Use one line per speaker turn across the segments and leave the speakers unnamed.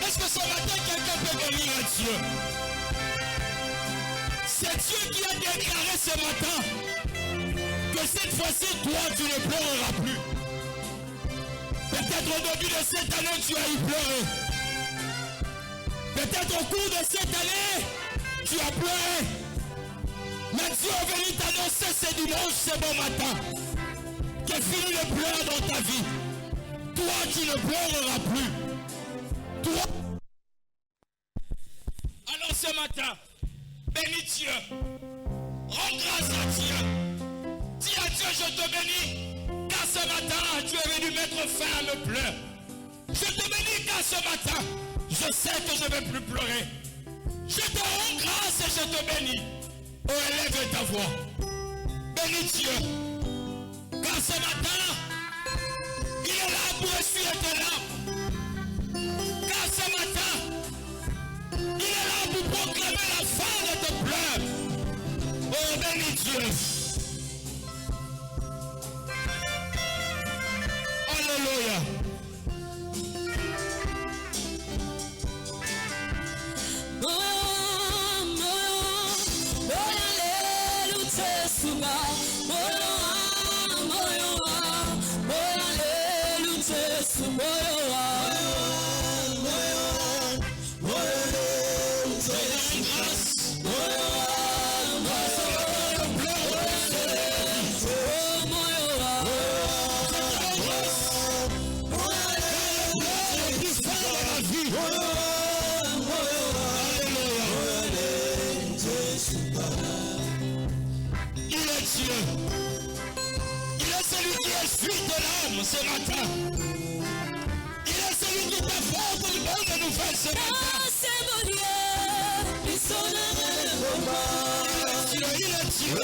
Est-ce que ce matin quelqu'un peut bénir à Dieu? C'est Dieu qui a déclaré ce matin que cette fois-ci, toi, tu ne pleureras plus. Peut-être au début de cette année, tu as eu pleuré. Peut-être au cours de cette année, tu as pleuré. Mais Dieu est venu t'annoncer ce dimanche, ce bon matin, qu'il finit de pleurer dans ta vie. Toi, tu ne pleureras plus. Toi. Alors ce matin, bénis Dieu. Rends grâce à Dieu. Dis à Dieu, je te bénis, car ce matin, tu es venu mettre fin à mes pleurs. Je te bénis, car ce matin, je sais que je ne vais plus pleurer. Je te rends grâce et je te bénis. Oh, élève ta voix. Bénis Dieu. Car ce matin, il est là pour essuyer tes larmes. Car ce matin, il est là pour proclamer la fin de tes pleurs. Oh, bénis Dieu. Alléluia. Ce matin, il est celui qui t'apporte une bonne nouvelle ce matin. Il est Dieu.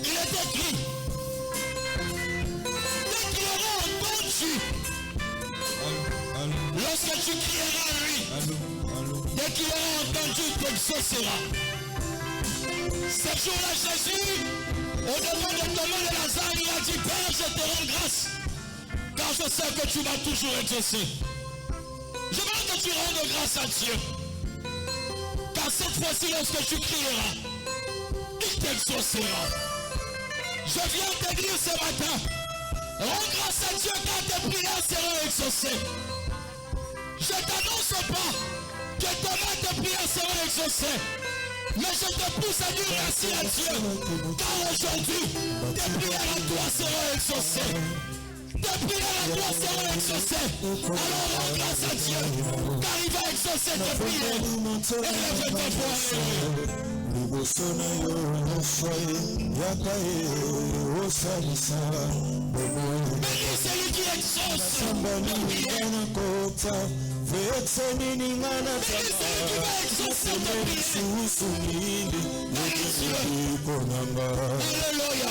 Il est écrit, dès qu'il aura entendu, lorsque tu crieras à lui, dès qu'il aura entendu, il t'exaucera. Ce jour-là, Jésus, au devant de Thomas de Lazare, il a dit, Père, je te rends grâce, car je sais que tu m'as toujours exaucé. Je veux que tu rendes grâce à Dieu. Car cette fois-ci, lorsque tu crieras, il t'exaucera. Je viens te dire ce matin, rends grâce à Dieu car tes prières seront exaucées. Je t'annonce pas que demain tes prières seront exaucées. Mais je te pousse à dire merci à Dieu. Car aujourd'hui, tes prières à toi seront exaucées. Tes prières à toi seront exaucées. Alors rends grâce à Dieu. Car il va exaucer tes prières. Élève tes voix. Bénis celui qui exauce nos prières. Bénis celui qui va exaucer tes prières. Alléluia.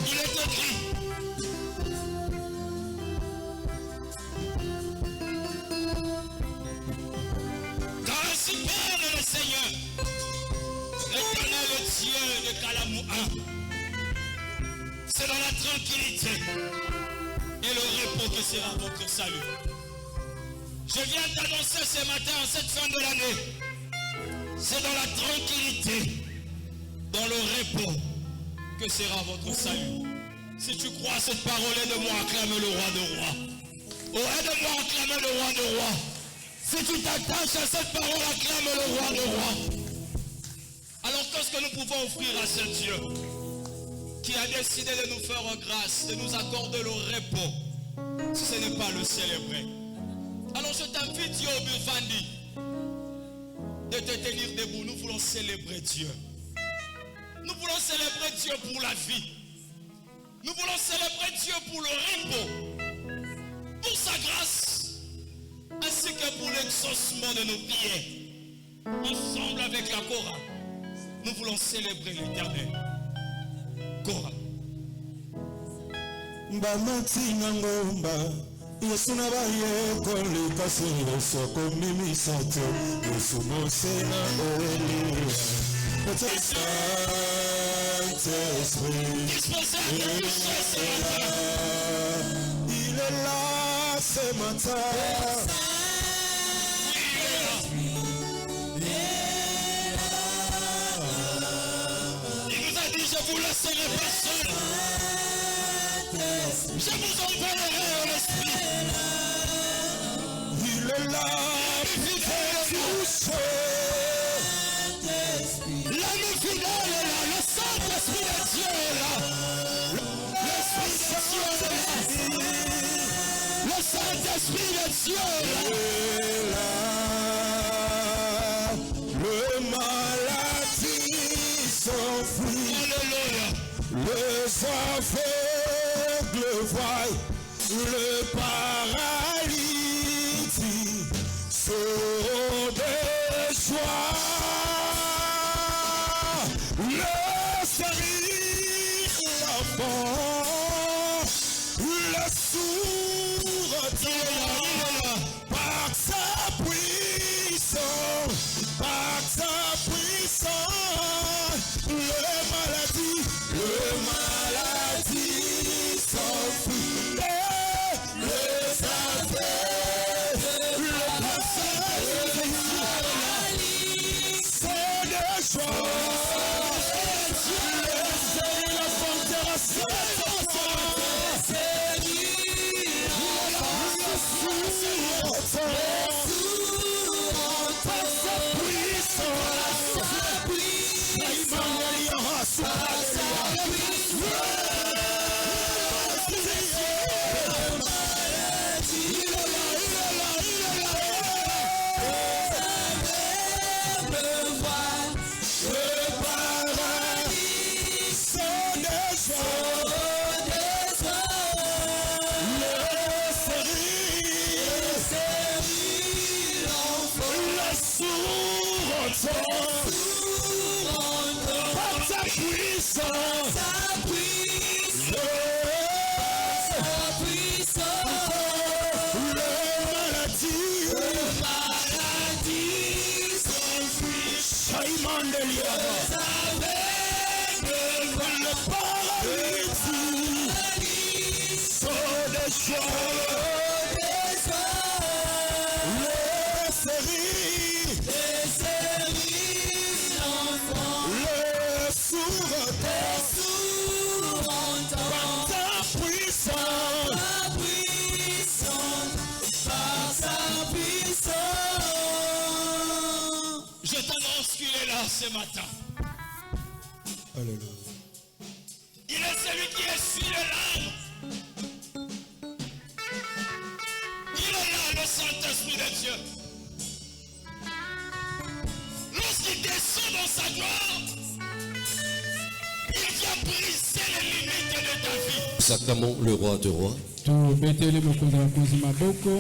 Il est écrit. Car ainsi parle le Seigneur, l'Éternel Dieu de Kalamoua. C'est dans la tranquillité et le repos que sera votre salut. Je viens d'annoncer ce matin, en cette fin de l'année, c'est dans la tranquillité, dans le repos, que sera votre salut. Si tu crois à cette parole, aide-moi à acclamer le roi de rois. Oh, aide-moi à acclamer le roi de rois. Si tu t'attaches à cette parole, acclame le roi de rois. Alors qu'est-ce que nous pouvons offrir à ce Dieu qui a décidé de nous faire grâce, de nous accorder le repos, si ce n'est pas le célébrer? Alors je t'invite, Yo Bufandi, de te tenir debout. Nous voulons célébrer Dieu. Nous voulons célébrer Dieu pour la vie. Nous voulons célébrer Dieu pour le repos, pour sa grâce, ainsi que pour l'exaucement de nos prières. Ensemble avec la Kora, nous voulons célébrer l'Éternel. Kora.
Yesu na baye kole kasi yesu komimi sato yesu mosena eli il est là ce matin.
Il nous a dit je vous laisserai pas seul. Je vous enverrai en esprit.
Il est là,
l'ami fidèle est là, le Saint-Esprit de Dieu est là. L'Esprit de Dieu est là. Le Saint-Esprit de Dieu est là.
Le maladie s'enfuit.
Alléluia.
Les aveugles voient, le paralytique sont des joies. Le stérile l'enfant, le sourd entend par sa puissance, le maladie s'enfuit. Le c'est des joies. Le paralysie, sort des joies, les séries, les sourds entendent ta puissance, par sa puissance.
Je t'annonce qu'il est là ce matin.
Alléluia.
Il est celui qui essuie les larmes. Il est là, le Saint-Esprit de Dieu. Lorsqu'il descend dans sa gloire, il vient briser les limites de ta vie.
Acclamons le roi de rois.
Tubetele mokonzi wa makonzi maboko.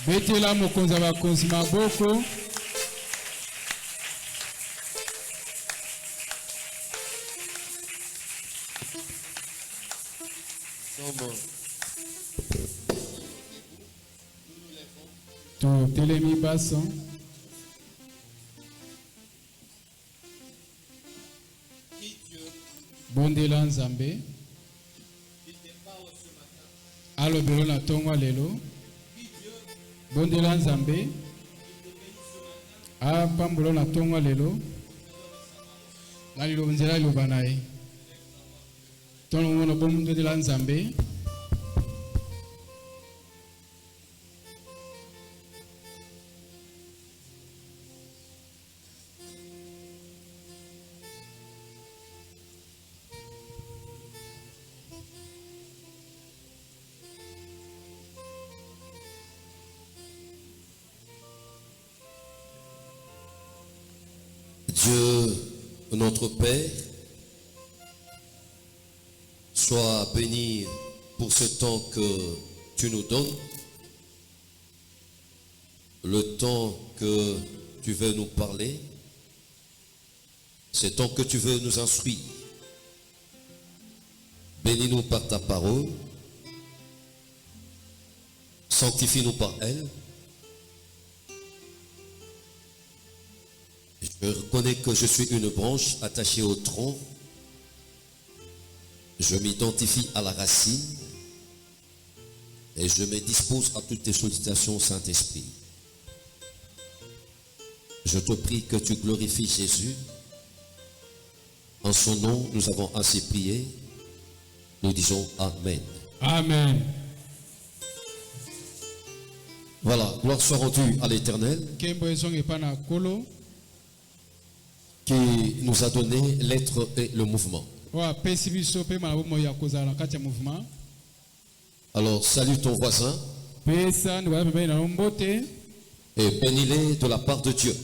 Betela mokonzi wa makonzi maboko. Tutelemi baso. Bondela Nzambe. Alobelo na tongwa lelo. Bondela Nzambe. Apambulo na tongwa lelo. Nalilo nzela iloba naye. Tono ngono bondela Nzambe.
Dieu, notre Père, sois béni pour ce temps que tu nous donnes, le temps que tu veux nous parler, ce temps que tu veux nous instruire. Bénis-nous par ta parole, sanctifie-nous par elle. Je reconnais que je suis une branche attachée au tronc. Je m'identifie à la racine et je me dispose à toutes tes sollicitations, Saint-Esprit. Je te prie que tu glorifies Jésus. En son nom, nous avons ainsi prié. Nous disons Amen.
Amen.
Voilà, gloire soit rendue à l'Éternel qui nous a donné l'être et le mouvement. Alors, salue ton voisin et bénis-les de la part de Dieu.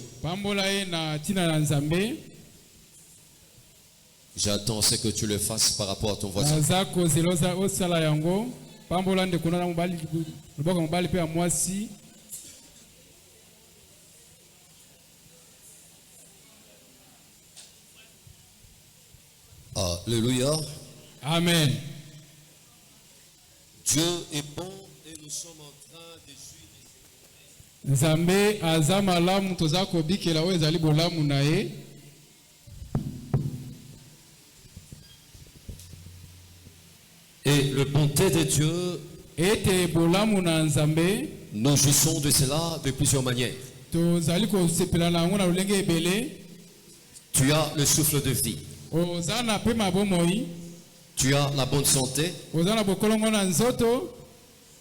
J'attends ce que tu le fasses par rapport à ton voisin. Alléluia.
Amen.
Dieu est bon et nous sommes en train de suivre.
Nzambe azamalamu tozako bikela oyo ezali bolamu na ye.
Et le bonté de Dieu,
ete bolamu na Nzambe,
nous jouissons de cela de plusieurs manières.
tozali kosepela na yango na lolenge ebele.
Tu as le souffle de vie.
Ozana pe mabomoi.
Tu as la bonne santé.
Ozana bokolongo na nzoto.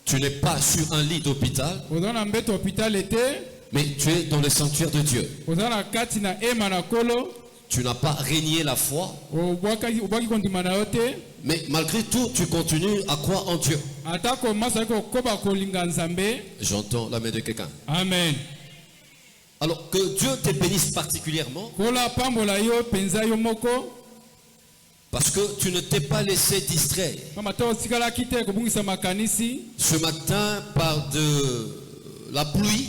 Tu n'es pas sur un lit d'hôpital.
Ozana mbeto hôpital ete.
Mais tu es dans le sanctuaire de Dieu.
Ozana kati na ema na kolo.
Tu n'as pas régné la foi.
Obwaki kondima na yote.
Mais malgré tout, tu continues à croire en Dieu.
Atako masali ko koba kolinga Nzambe.
J'entends la main de quelqu'un.
Amen.
Alors que Dieu te bénisse particulièrement.
Kola pambola yo penza yo moko.
Parce que tu ne t'es pas laissé distraire. Ce matin par de la pluie,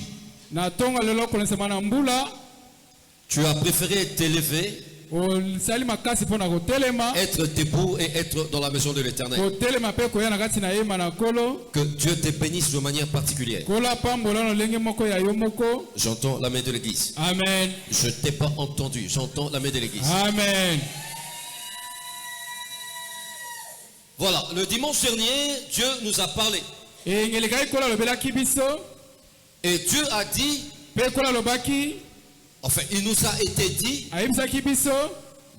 tu as préféré t'élever
osali makasi mpona kotelema
être debout et être dans la maison de l'Éternel.
kotelema mpe koya na kati na yema na nkolo
Que Dieu te bénisse de manière particulière.
nkolo apambola na lolenge moko ya yo moko.
J'entends la main de l'Église.
Amen.
Je ne t'ai pas entendu, j'entends la main de l'Église.
Amen.
Voilà, le dimanche dernier, Dieu nous a parlé.
engelekaki nkolo alobelaki biso
Et Dieu a dit,
mpe nkolo alobaki
enfin, il nous a été dit,
ayebisaki biso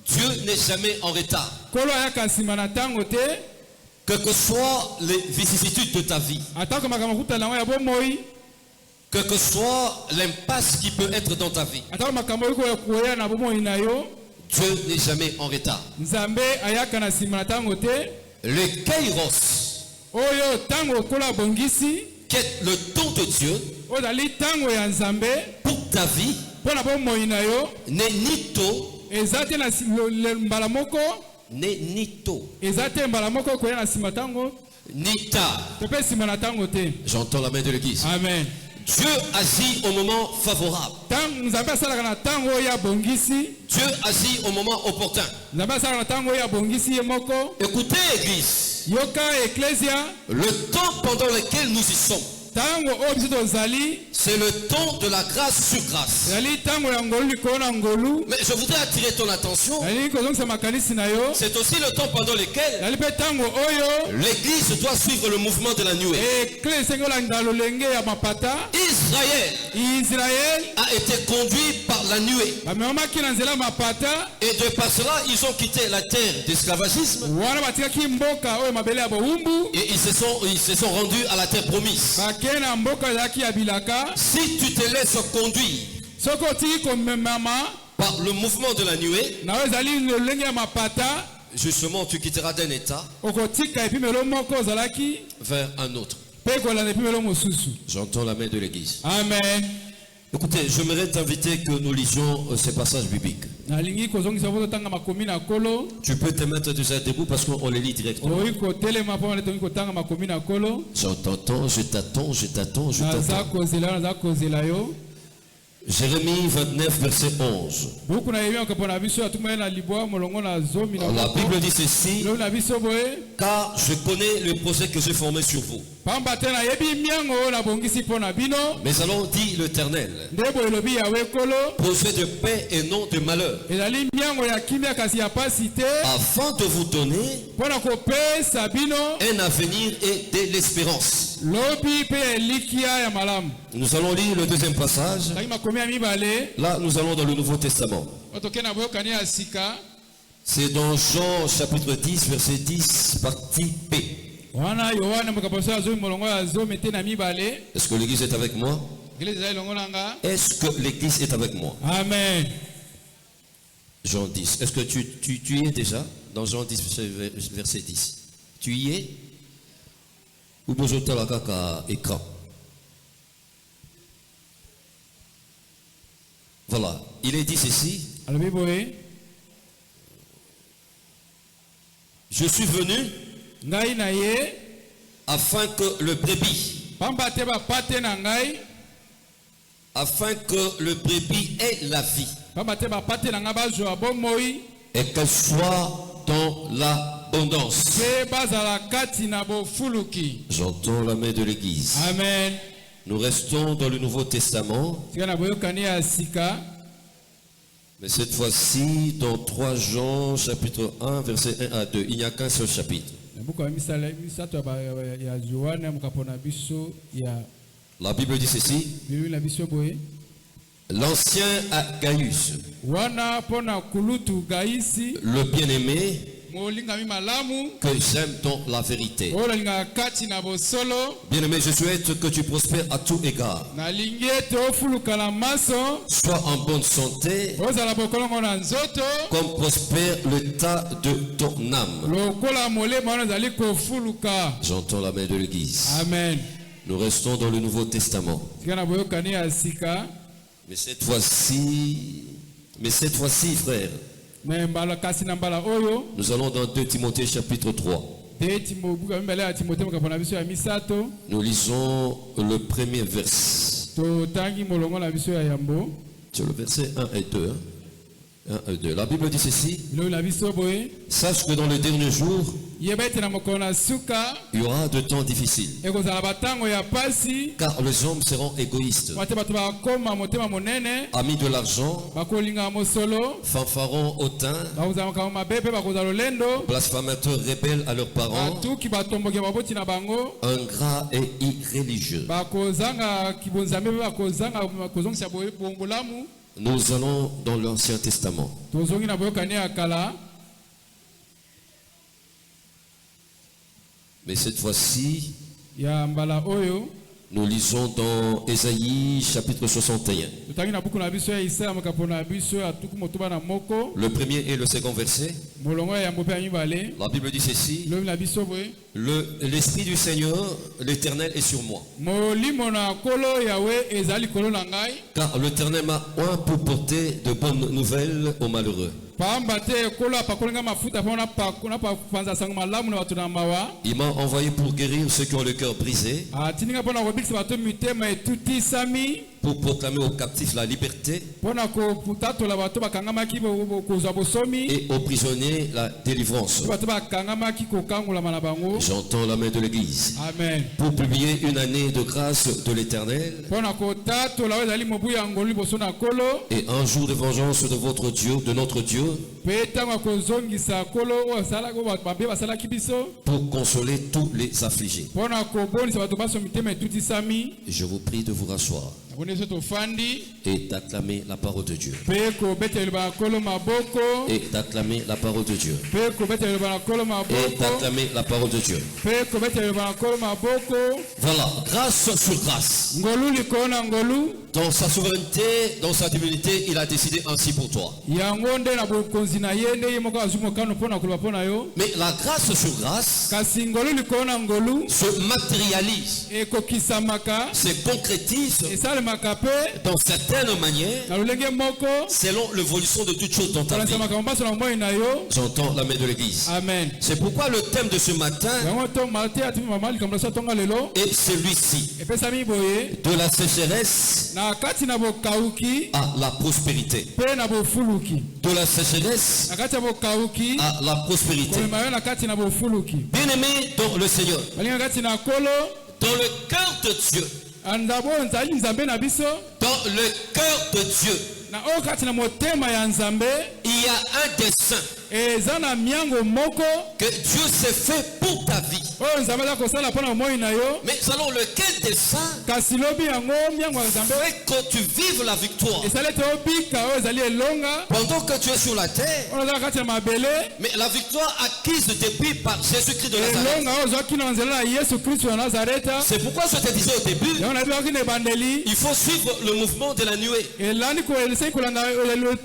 Dieu n'est jamais en retard.
nkolo ayaka nsima na ntango te.
Que soient les vicissitudes de ta vie,
atako makambo kuta nango ya bomoi,
que soit l'impasse qui peut être dans ta vie,
atako makambo oyo koya na bomoi na yo,
Dieu n'est jamais en retard.
nzambe ayaka na nsima na ntango te.
Le kairos,
oyo ntango okolo abongisi
qui est le temps de Dieu
oyo ezali ntango ya nzambe
pour ta vie,
mpo na bomoi na yo,
n'est ni tôt,
eza te na mbala moko,
n'est ni tôt,
eza te mbala moko koya na nsima ntango
ni tard.
te mpe nsima na ntango te.
J'entends la main de l'Église.
Amen.
Dieu agit au moment favorable.
ntango nzambe asalaka na ntango oyo abongisi,
Dieu agit au moment opportun.
nzambe asalaka na ntango oyo abongisi ye moko.
Écoutez, Église,
yoka eklesia,
le temps pendant lequel nous y sommes,
ntango oyo biso tozali
c'est le temps de la grâce sur grâce.
ezali ntango ya ngolu likolo na ngolu.
Mais je voudrais attirer ton attention.
ezali kozongisa makanisi na yo.
C'est aussi le temps pendant lequel
ezali mpe ntango oyo
l'Église doit suivre le mouvement de la nuée.
eklesia esengi olandela lolenge ya mapata.
Israël
Israel
a été conduit par la nuée.
bamemamaki na nzela mapata,
Et de par cela, ils ont quitté la terre d'esclavagisme
wana batikaki mboka oyo mabele ya bowumbu,
et ils se sont rendus à la terre promise.
bakei na mboka ezalaki ya bilaka.
Si tu te laisses conduire
soki otiki komemama
par le mouvement de la nuée,
na oyo ezali lolenge ya mapata,
justement, tu quitteras d'un état
okotika epimelo moko ozalaki
vers un autre.
mpe kolanda epimelo mosusu.
J'entends la main de l'Église.
Amen.
Écoutez, j'aimerais t'inviter que nous lisions ces passages bibliques.
nalingi kozongisa po totanga makomi na nkolo.
Tu peux te mettre déjà debout parce qu'on les lit directement.
okoki kotelema mpo wana tongi kotanga makomi na nkolo.
Je t'entends, je t'attends, je t'attends, je
naza
t'attends.
kozela naza kozela yo.
Jérémie 29, verset 11.
buku na yebi makambo na biso atumai na libwa molongo na zomi na
La
moko.
Bible dit ceci,
lobi na biso boye,
car je connais le projet que j'ai formé sur vous.
pamba te nayebi miango oyo nabongisi mpo na bino.
Mais allons, dit l'Éternel,
nde boye elobi yawe nkolo,
projet de paix et non de malheur,
ezali miango ya kimia kasi ya pasi te,
afin de vous donner
mpo na kopesa bino
un avenir et de l'espérance.
lobi mpe ya elikia ya malamu.
Nous allons lire le deuxième passage.
tangi makomi ya mibale
Là, nous allons dans le Nouveau Testament.
otoke na boyokani ya sika.
C'est dans Jean chapitre 10, verset 10, partie P.
wana yohane mokambo so ya zomi molongo ya zomi te na mibale.
Est-ce que l'Église est avec moi?
eglise ezali longo na nga.
Est-ce que l'Église est avec moi?
Amen.
Jean 10. Est-ce que tu y es déjà? Dans Jean 10, verset 10. Tu y es? Ou besoin de la écran? Voilà. Il est dit ceci.
alobi boye,
Je suis venu
ngai na ye
afin que le brebis,
pamba te bapate na ngai,
afin que le brebis ait la vie
pamba te bapate na ngai bazwa bomoi
et qu'elle soit dans l'abondance.
mpe bazala kati na bofuluki.
J'entends la main de l'Église.
Amen.
Nous restons dans le Nouveau Testament,
sika na boyokani ya sika,
mais cette fois-ci dans 3 Jean chapitre 1 verset 1 à 2. Il n'y a qu'un seul chapitre.
na buku ya misato ya yohane mokambo na biso ya
La Bible dit ceci.
bilili na biso boye,
L'ancien Gaius,
wana mpo na kulutu gaisi
le bien-aimé,
molingami malamu
que j'aime dans la vérité.
oyo nalingaka kati na bosolo.
Bien-aimé, je souhaite que tu prospères à tout égard.
nalingi ete ofuluka na maso,
Sois en bonne santé,
ozala bokolongo na nzoto,
comme prospère l'état de ton âme.
lokola molema wana ezali kofuluka.
J'entends la main de l'Église.
Amen.
Nous restons dans le Nouveau Testament.
sika na boyokani ya sika,
Mais cette fois-ci, frère,
me mbala kasi na mbala oyo
nous allons dans 2 Timothée chapitre 3.
te buku ya mibale ya timote mokambo na biso ya misato.
Nous lisons le premier verset.
totangi molongo na biso ya yambo.
C'est le verset 1 et 2. 1, 2. La Bible dit ceci.
Lo la biso boye.
Sache que dans les derniers jours,
Yebete na mokona suka.
il y aura de temps difficiles.
Ekozala batango ya pasi.
Car les hommes seront égoïstes,
Wate bato bakoma motema monene.
amis de l'argent,
Bakolinga mosolo.
fanfarons hautains,
Bakozala kama mabepe bakozala lolendo.
blasphémateurs rebelles à leurs parents,
Batuki batomboki baboti na bango.
ingrats et irréligieux.
Bakozanga kibonzambe bakozanga kozongisa bongolamu.
Nous allons dans l'Ancien Testament.
Tozongi na boyokani ya kala.
Mais cette fois-ci,
Ya mbala oyo.
nous lisons dans Ésaïe chapitre 61.
Totangi na buku na biso ya Isaya makapo na biso ya tuku motoba na moko.
Le premier et le second verset.
Molongo ya mbope ya mibale.
La Bible dit ceci.
Lobi na biso boye.
L'Esprit du Seigneur, l'Éternel, est sur moi.
Molimo na kolo yawe ezali kolo na ngai.
Car l'Éternel m'a oint pour porter de bonnes nouvelles aux malheureux.
Pamba te kolo apakolinga mafuta pona panza sango malamu na watu na mawa.
Il m'a envoyé pour guérir ceux qui ont le cœur brisé,
Atininga pona kobikisa bato mitema etuti sami.
pour proclamer aux captifs la liberté
Pona koputatola bato bakangamaki kozwa bosomi.
et aux prisonniers la délivrance.
Bato bakangamaki kokangolama na bango.
J'entends la main de l'Église
Amen.
pour publier une année de grâce de l'Éternel
Pona kotatola oyo ezali mobu ya ngolu liboso na kolo.
et un jour de vengeance de votre Dieu, de notre Dieu,
Pe ntango akozongisa kolo oyo asalaki oyo babe basalaki biso.
pour consoler tous les affligés.
Pona kobonisa bato baso mitema etuti sami.
Je vous prie de vous rasseoir
Abone so tofandi.
et d'acclamer la parole de Dieu.
Pe kobetela ba kolo maboko.
Et d'acclamer la parole de Dieu.
Pe kobetela ba kolo
Et
maboko.
d'acclamer la parole de Dieu.
Pe kobetela ba kolo maboko.
Voilà, grâce sur grâce.
Ngolu likona ngolu.
Dans sa souveraineté, dans sa divinité, il a décidé ainsi pour toi.
Yango nde na bokonzi na ye nde ye moko azumo kano pona koloba pona yo.
Mais la grâce sur grâce
Kasi ngolu likona ngolu.
se matérialise,
Ekokisamaka.
se concrétise
Esalemaka pe.
dans certaines manières
Na lolenge moko.
selon l'évolution de toutes choses dans ta vie.
Talasamaka mbaso na moi na yo.
J'entends la main de l'Église.
Amen.
C'est pourquoi le thème de ce matin
Yango to mate atimi mama likambo so tonga lelo.
est celui-ci,
Epesami boye.
de la sécheresse
Na kati na bokauki.
à la prospérité.
Pe na bofuluki.
De la sécheresse
Na kati ya bokauki.
à la prospérité.
Komema yo na kati na bofuluki.
Bien-aimé dans le Seigneur,
Balinga kati na kolo.
dans le cœur de Dieu,
Andabo nzali nzambe na biso.
dans le cœur de Dieu,
Na o kati na motema ya nzambe.
il y a un dessein
Eza na miango moko.
que Dieu s'est fait pour ta vie.
Oyo nzambe za kosala pona moi na yo.
Mais selon lequel dessein
Kasi lobi yango miango ya nzambe.
fait que tu vives la victoire
Esale te obika oyo ezali elonga.
pendant que tu es sur la terre.
Oyo za kati ya mabele.
Mais la victoire acquise depuis par Jésus-Christ de Nazareth.
Elonga oyo zwaki na nzela na Yesu Kristo ya Nazareta.
C'est pourquoi je te disais au début,
Yango na bibaki na ebandeli.
il faut suivre le mouvement de la nuée.
Elandi koelesei kolanda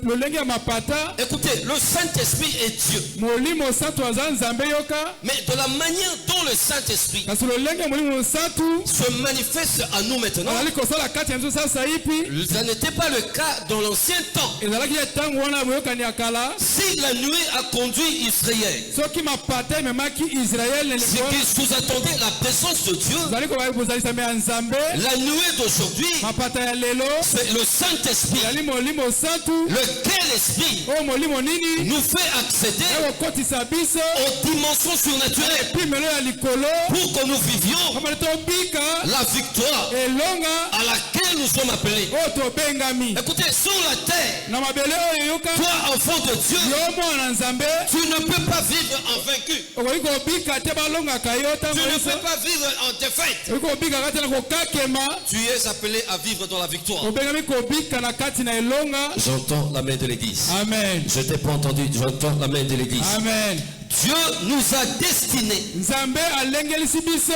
lolenge ya mapata.
Écoutez, le Saint-Esprit est Dieu.
Molimo santu aza nzambe yoka.
Mais de la manière dont le Saint-Esprit
Kasi lolenge ya molimo santu.
se manifeste à nous maintenant,
Azali kosala kati ya nzo sasa ipi.
ça n'était pas le cas dans l'ancien temps.
Ezalaki ya ntango wana boyokani ya kala.
Si la nuée a conduit Israël,
Soki mapata ememaki Israel na
c'est
lelo.
qu'il sous-attendait la présence de Dieu.
Ezali kozalisa me ya nzambe.
La nuée d'aujourd'hui,
Mapata ya lelo.
c'est le Saint-Esprit.
Ezali molimo santu.
Lequel esprit
Oyo molimo nini.
nous fait accéder
Ekokotisa biso.
aux dimensions surnaturelles
Epimelo ya likolo.
pour que nous vivions
Kamala tobika.
la victoire
Elonga.
à laquelle nous sommes appelés.
Oyo tobengami.
Écoutez, sur la terre,
Na mabele oyo yoka.
toi, enfant de Dieu,
Yo mwana nzambe.
tu ne peux pas vivre en vaincu.
Okoki kobika te balongaka yo
Tu
ntango
ne
nyonso.
peux pas vivre en défaite.
Okoki kobikaka te na kokakema.
Tu es appelé à vivre dans la victoire.
Obengami kobika na kati na elonga.
J'entends la main de l'Église.
Amen.
Je t'ai pas entendu, j'entends la main de l'Église.
Amen.
Dieu nous a destinés.
Nzambe alengelisi biso.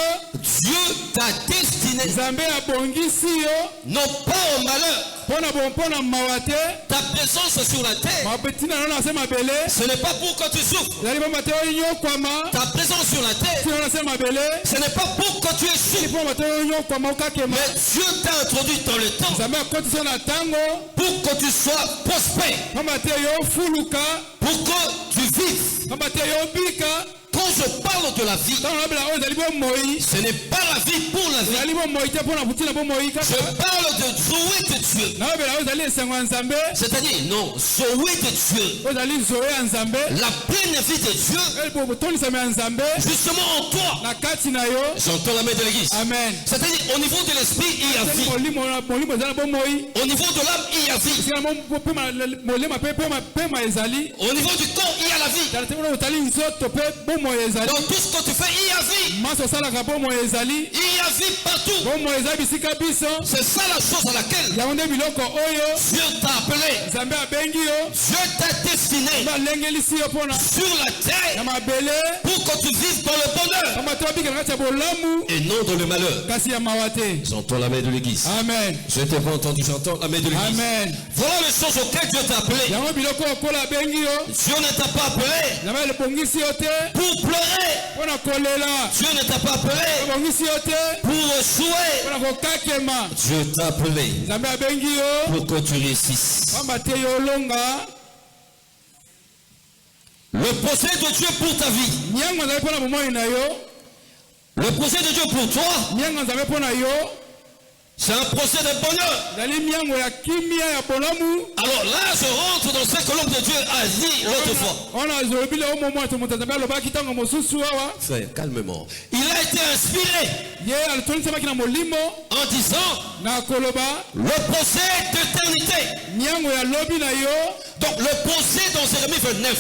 Dieu t'a destiné,
Nzambe abongisi yo.
non pas au malheur.
Mpona mawa te.
Ta présence sur la terre,
Mabetina nano na se mabele.
ce n'est pas pour que tu souffres.
Ezali pamba te oyo nyokwama.
Ta présence sur la terre,
Tina na se mabele.
ce n'est pas pour que tu
Ezali
échoues.
pamba te oyo nyokwama okakema.
Mais Dieu t'a introduit dans le temps
Nzambe akotisa na ntango.
pour que tu sois prospère,
Pamba te yo fuluka.
pour que tu vives.
Pamba te yo bika.
Quand je parle de la vie, ce n'est pas la vie pour la vie. Je parle de Zoé de Dieu. C'est-à-dire, non, Zoé de Dieu. La pleine vie de Dieu. Justement en toi. J'entends la main de l'église.
Amen.
C'est-à-dire, au niveau de l'esprit, il y a vie. Au niveau de l'âme, il y a vie. Au niveau du corps, il y a la vie. Dans tout ce que tu fais, il y a vie. Il y a vie partout. C'est ça la chose à laquelle Dieu t'a appelé. Dieu t'a destiné sur la terre pour que tu vives dans le bonheur et non dans le malheur. J'entends la main de l'église.
Amen.
Je t'ai pas entendu, j'entends la main de l'église.
Amen.
Voilà les choses auxquelles Dieu t'a appelé. Dieu ne t'a pas appelé pour pleurer. Dieu ne t'a pas appelé pour échouer. Dieu t'a appelé pour que tu réussisses. Le projet de Dieu pour ta vie. Le projet de Dieu pour toi. C'est un procès de bonheur. Alors là, je rentre dans ce que l'homme de Dieu a dit l'autre fois. Frère, calmement. Il a été inspiré en disant le procès d'éternité. Donc le procès dans Jérémie 29.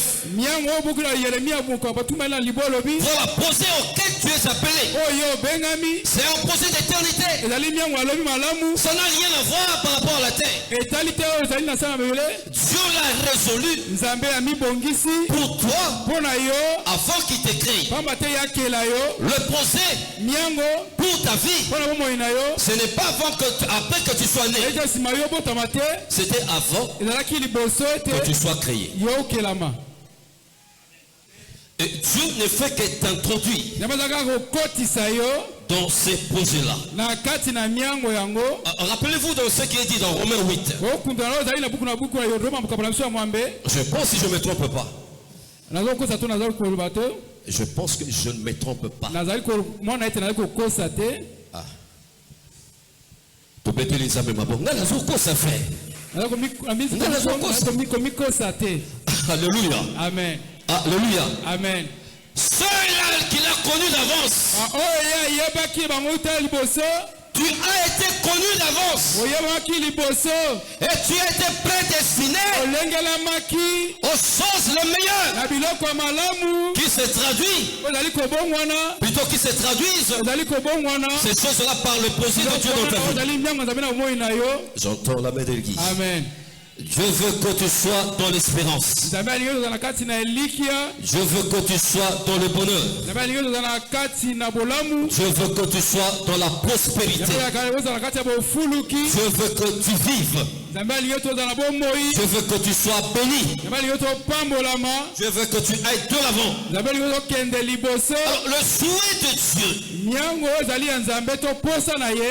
Voilà, procès auquel tu es appelé. C'est un procès d'éternité. Ça n'a rien à voir par rapport à la terre. Dieu l'a résolu pour toi avant qu'il t'écrive. Le procès pour ta vie, ce n'est pas après que tu sois né. C'était avant que tu sois créé. Et Dieu ne fait que t'introduire dans ces projets-là. Rappelez-vous de ce qui est dit dans Romains 8. Je pense, si je ne me trompe pas. Je pense que je ne me trompe pas. Ah. Alléluia.
Amen.
Alléluia.
Amen.
Ceux-là qu'il a connu d'avance. Tu as été connu d'avance. Et tu as été prédestiné aux choses les meilleures qui se traduisent. Plutôt qui se traduisent. Ces choses-là par le procès de Dieu dans ta vie. J'entends la main de l'église.
Amen.
Je veux que tu sois dans l'espérance. Je veux que tu sois dans le bonheur. Je veux que tu sois dans la prospérité. Je veux que tu vives. Je veux que tu sois béni. Je veux que tu ailles de l'avant. Alors, le souhait de Dieu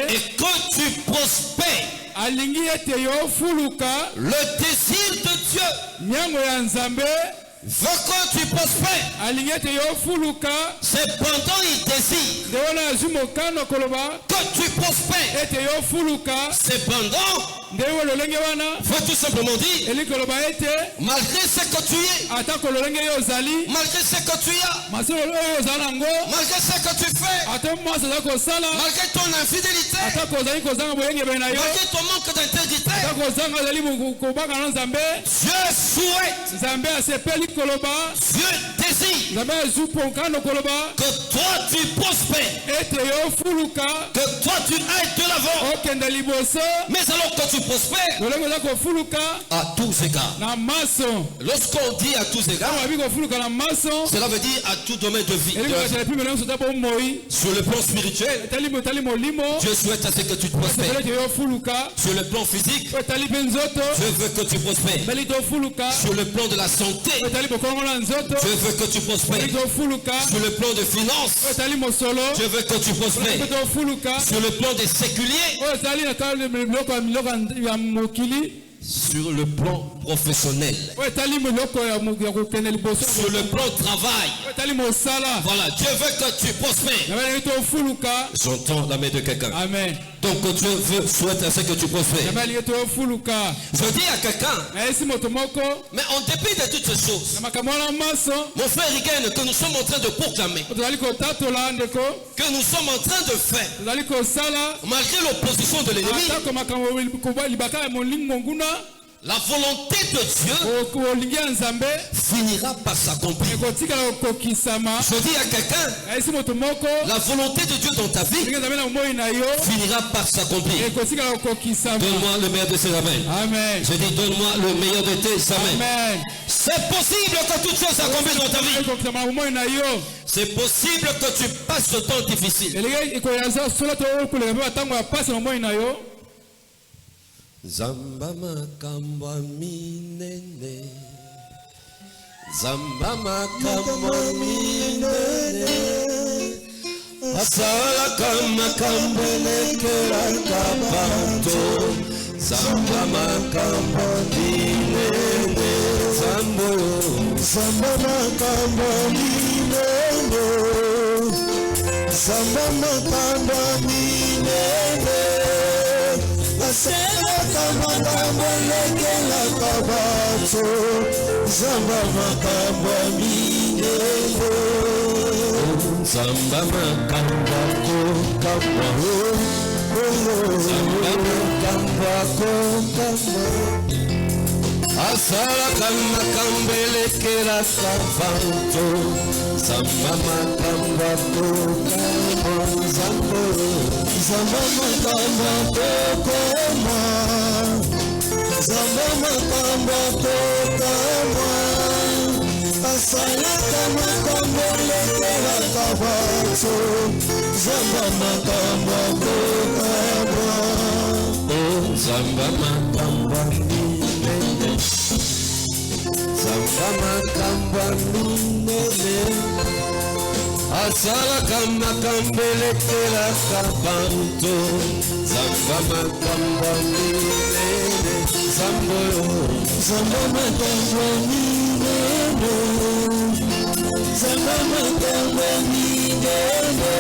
est que tu prospères. Le désir de Dieu veut que tu prospères. Cependant, il désire que tu prospères. Cependant, veut tout simplement dire, malgré ce que tu es, malgré ce que tu as, malgré ce que tu fais, malgré ton infidélité, malgré ton manque d'intégrité, Dieu souhaite, Dieu désire que toi tu prospères, que toi tu ailles de l'avant. Mais alors que tu prospères à tous égards. Lorsqu'on dit à tous égards, cela veut dire à tout domaine de vie. Sur le plan spirituel, Dieu souhaite à ce que tu prospères. Sur le plan physique, Dieu veut que tu prospères. Sur le plan de la santé, Dieu veut que tu prospères. Sur le plan de finances, Dieu veut que tu prospères. Sur le plan des séculiers,
sur le plan professionnel, sur le plan de travail. Voilà, Dieu veut que tu prospères. J'entends la main de quelqu'un.
Amen.
Donc Dieu souhaite à ce que tu prospères. Je dis à quelqu'un, mais en dépit de toutes ces choses, mon frère Rigaine, que nous sommes en train de proclamer, que nous sommes en train de faire, malgré l'opposition de l'ennemi, la volonté de Dieu finira par s'accomplir. Je dis à quelqu'un, la volonté de Dieu dans ta vie finira par s'accomplir. Donne-moi le meilleur de ses amens.
Amen.
Je dis, donne-moi le meilleur de tes amens. C'est possible que toutes choses s'accomplissent dans ta vie. C'est possible que tu passes ce temps difficile. Zamba makamba minene, Zamba makamba minene, Asala kama kambele kera kabanto, Zamba makamba minene, Zambo,
Zamba makamba minene, Zamba makamba minene. Asala kama lekela kabato, Zamba makamba minene,
Zamba makamba kokamba, Zamba makamba kokamba, Asala kama kambele kera kabanto, Zamba makamba kokamba, Zambo.
Zamba makamba kokoma, Zamba makamba kokoma, Asala kama kamba lekela kabato, Zamba makamba kokoma.
Oh, Zamba makamba minene, Zamba makamba minene, Asala kama kambele kela kabanto, Zamba makamba minene, Zambo,
Zamba makamba minene, Zamba makamba minene,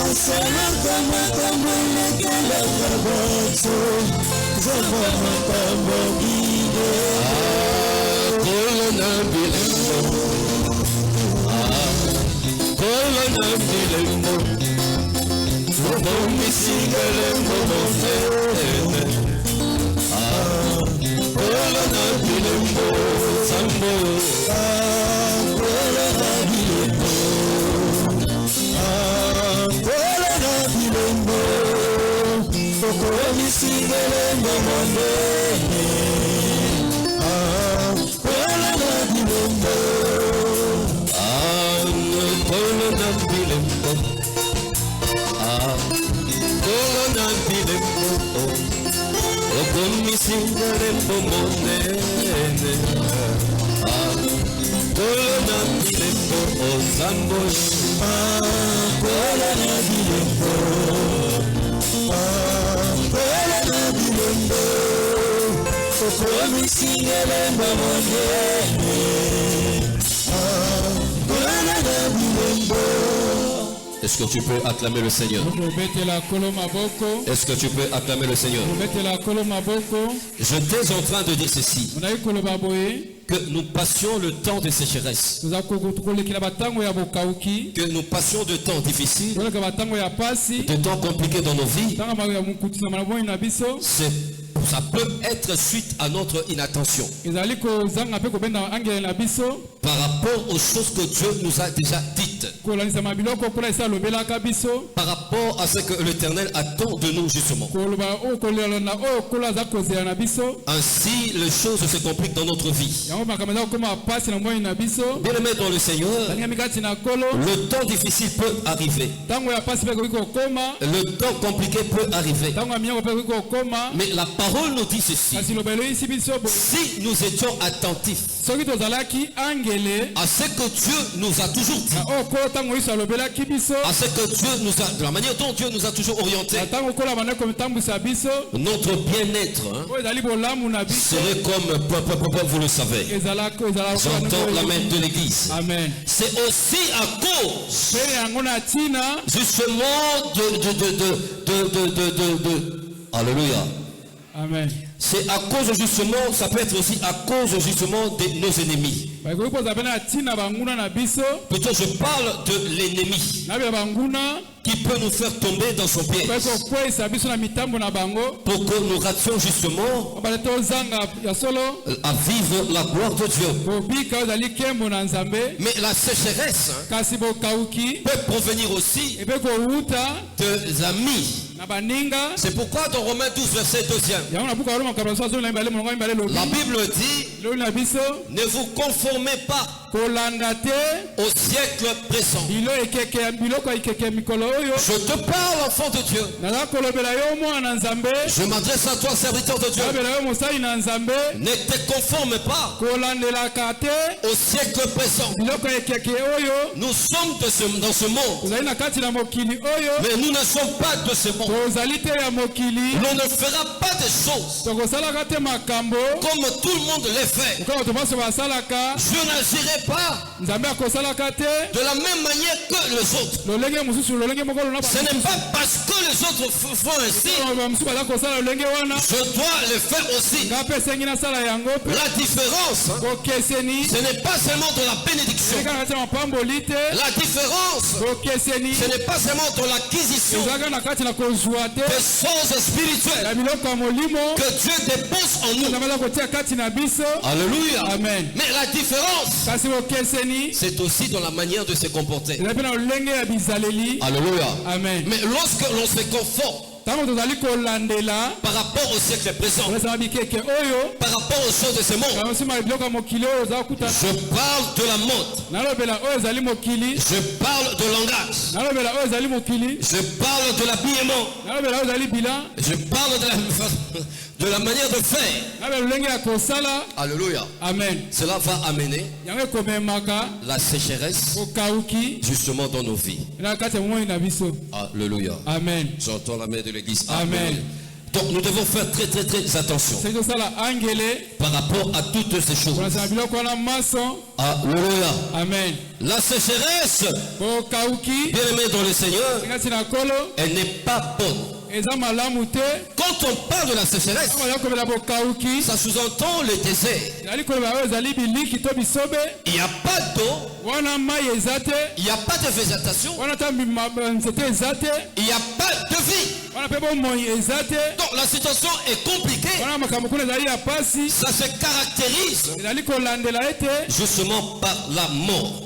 Asala kama kamba lekela kabato, Zamba makamba minene.
Kolona bilembo, Kolona bilembo, Bomi singalembo mofete. Kolona bilembo, Zambo.
Kolona bilembo, Kolona bilembo, Bomi singalembo mofete. Kolona bilembo.
Kolona bilembo, Kolona bilembo, Bomi singalembo monene. Kolona bilembo, Zambo.
Kolona bilembo, Kolona bilembo, Bomi singalembo monene.
Est-ce que tu peux acclamer le Seigneur? Est-ce que tu peux acclamer le Seigneur? J'étais en train de dire ceci, que nous passions le temps de sécheresse, que nous passions de temps difficiles, de temps compliqués dans nos vies. Ça peut être suite à notre inattention par rapport aux choses que Dieu nous a déjà dites, par rapport à ce que l'Éternel attend de nous justement. Ainsi, les choses se compliquent dans notre vie. Bien-aimés dans le Seigneur, le temps difficile peut arriver, le temps compliqué peut arriver, mais la parole nous dit ceci: si nous étions attentifs à ce que Dieu nous a toujours dit, à ce que Dieu nous a, de la manière dont Dieu nous a toujours orientés, notre bien-être serait comme, vous le savez. J'entends la main de l'église. C'est aussi à cause justement Alléluia.
Amen.
C'est à cause justement, ça peut être aussi à cause justement de nos ennemis. Plutôt je parle de l'ennemi qui peut nous faire tomber dans son piège pour que nous rations justement à vivre la gloire de Dieu. Mais la sécheresse peut provenir aussi des amis. C'est pourquoi dans Romains 12 verset 2e, la Bible dit: ne vous conformez pas au siècle présent. Je te parle, enfant de Dieu. Je m'adresse à toi, serviteur de Dieu. Ne te conforme pas au siècle présent. Nous sommes dans ce monde, mais nous ne sommes pas de ce monde. L'on ne fera pas des choses comme tout le monde les fait. Je n'agirai pas de la même manière que les autres. Ce n'est pas parce que les autres font ainsi, je dois le faire aussi. La différence, ce n'est pas seulement dans la bénédiction. La différence, ce n'est pas seulement dans l'acquisition des choses spirituelles que Dieu dépose en nous. Alléluia.
Amen.
Mais la différence, c'est aussi dans la manière de se comporter. Alléluia.
Amen.
Mais lorsque l'on se conforme par rapport au siècle présent, par rapport aux choses de ce monde, je parle de la mode, je parle de langage, je parle de l'habillement, je parle de la manière de faire. Alléluia.
Amen.
Cela va amener la sécheresse justement dans nos vies. Alléluia.
Amen.
J'entends la main de l'église.
Amen.
Donc nous devons faire très attention par rapport à toutes ces choses. Alléluia.
Amen.
La sécheresse, bien aimé dans le Seigneur, elle n'est pas bonne. Quand on parle de la sécheresse, ça sous-entend le désert. Il n'y a pas d'eau, il n'y a pas de végétation, il n'y a pas de vie. Donc la situation est compliquée. Ça se caractérise justement par la mort.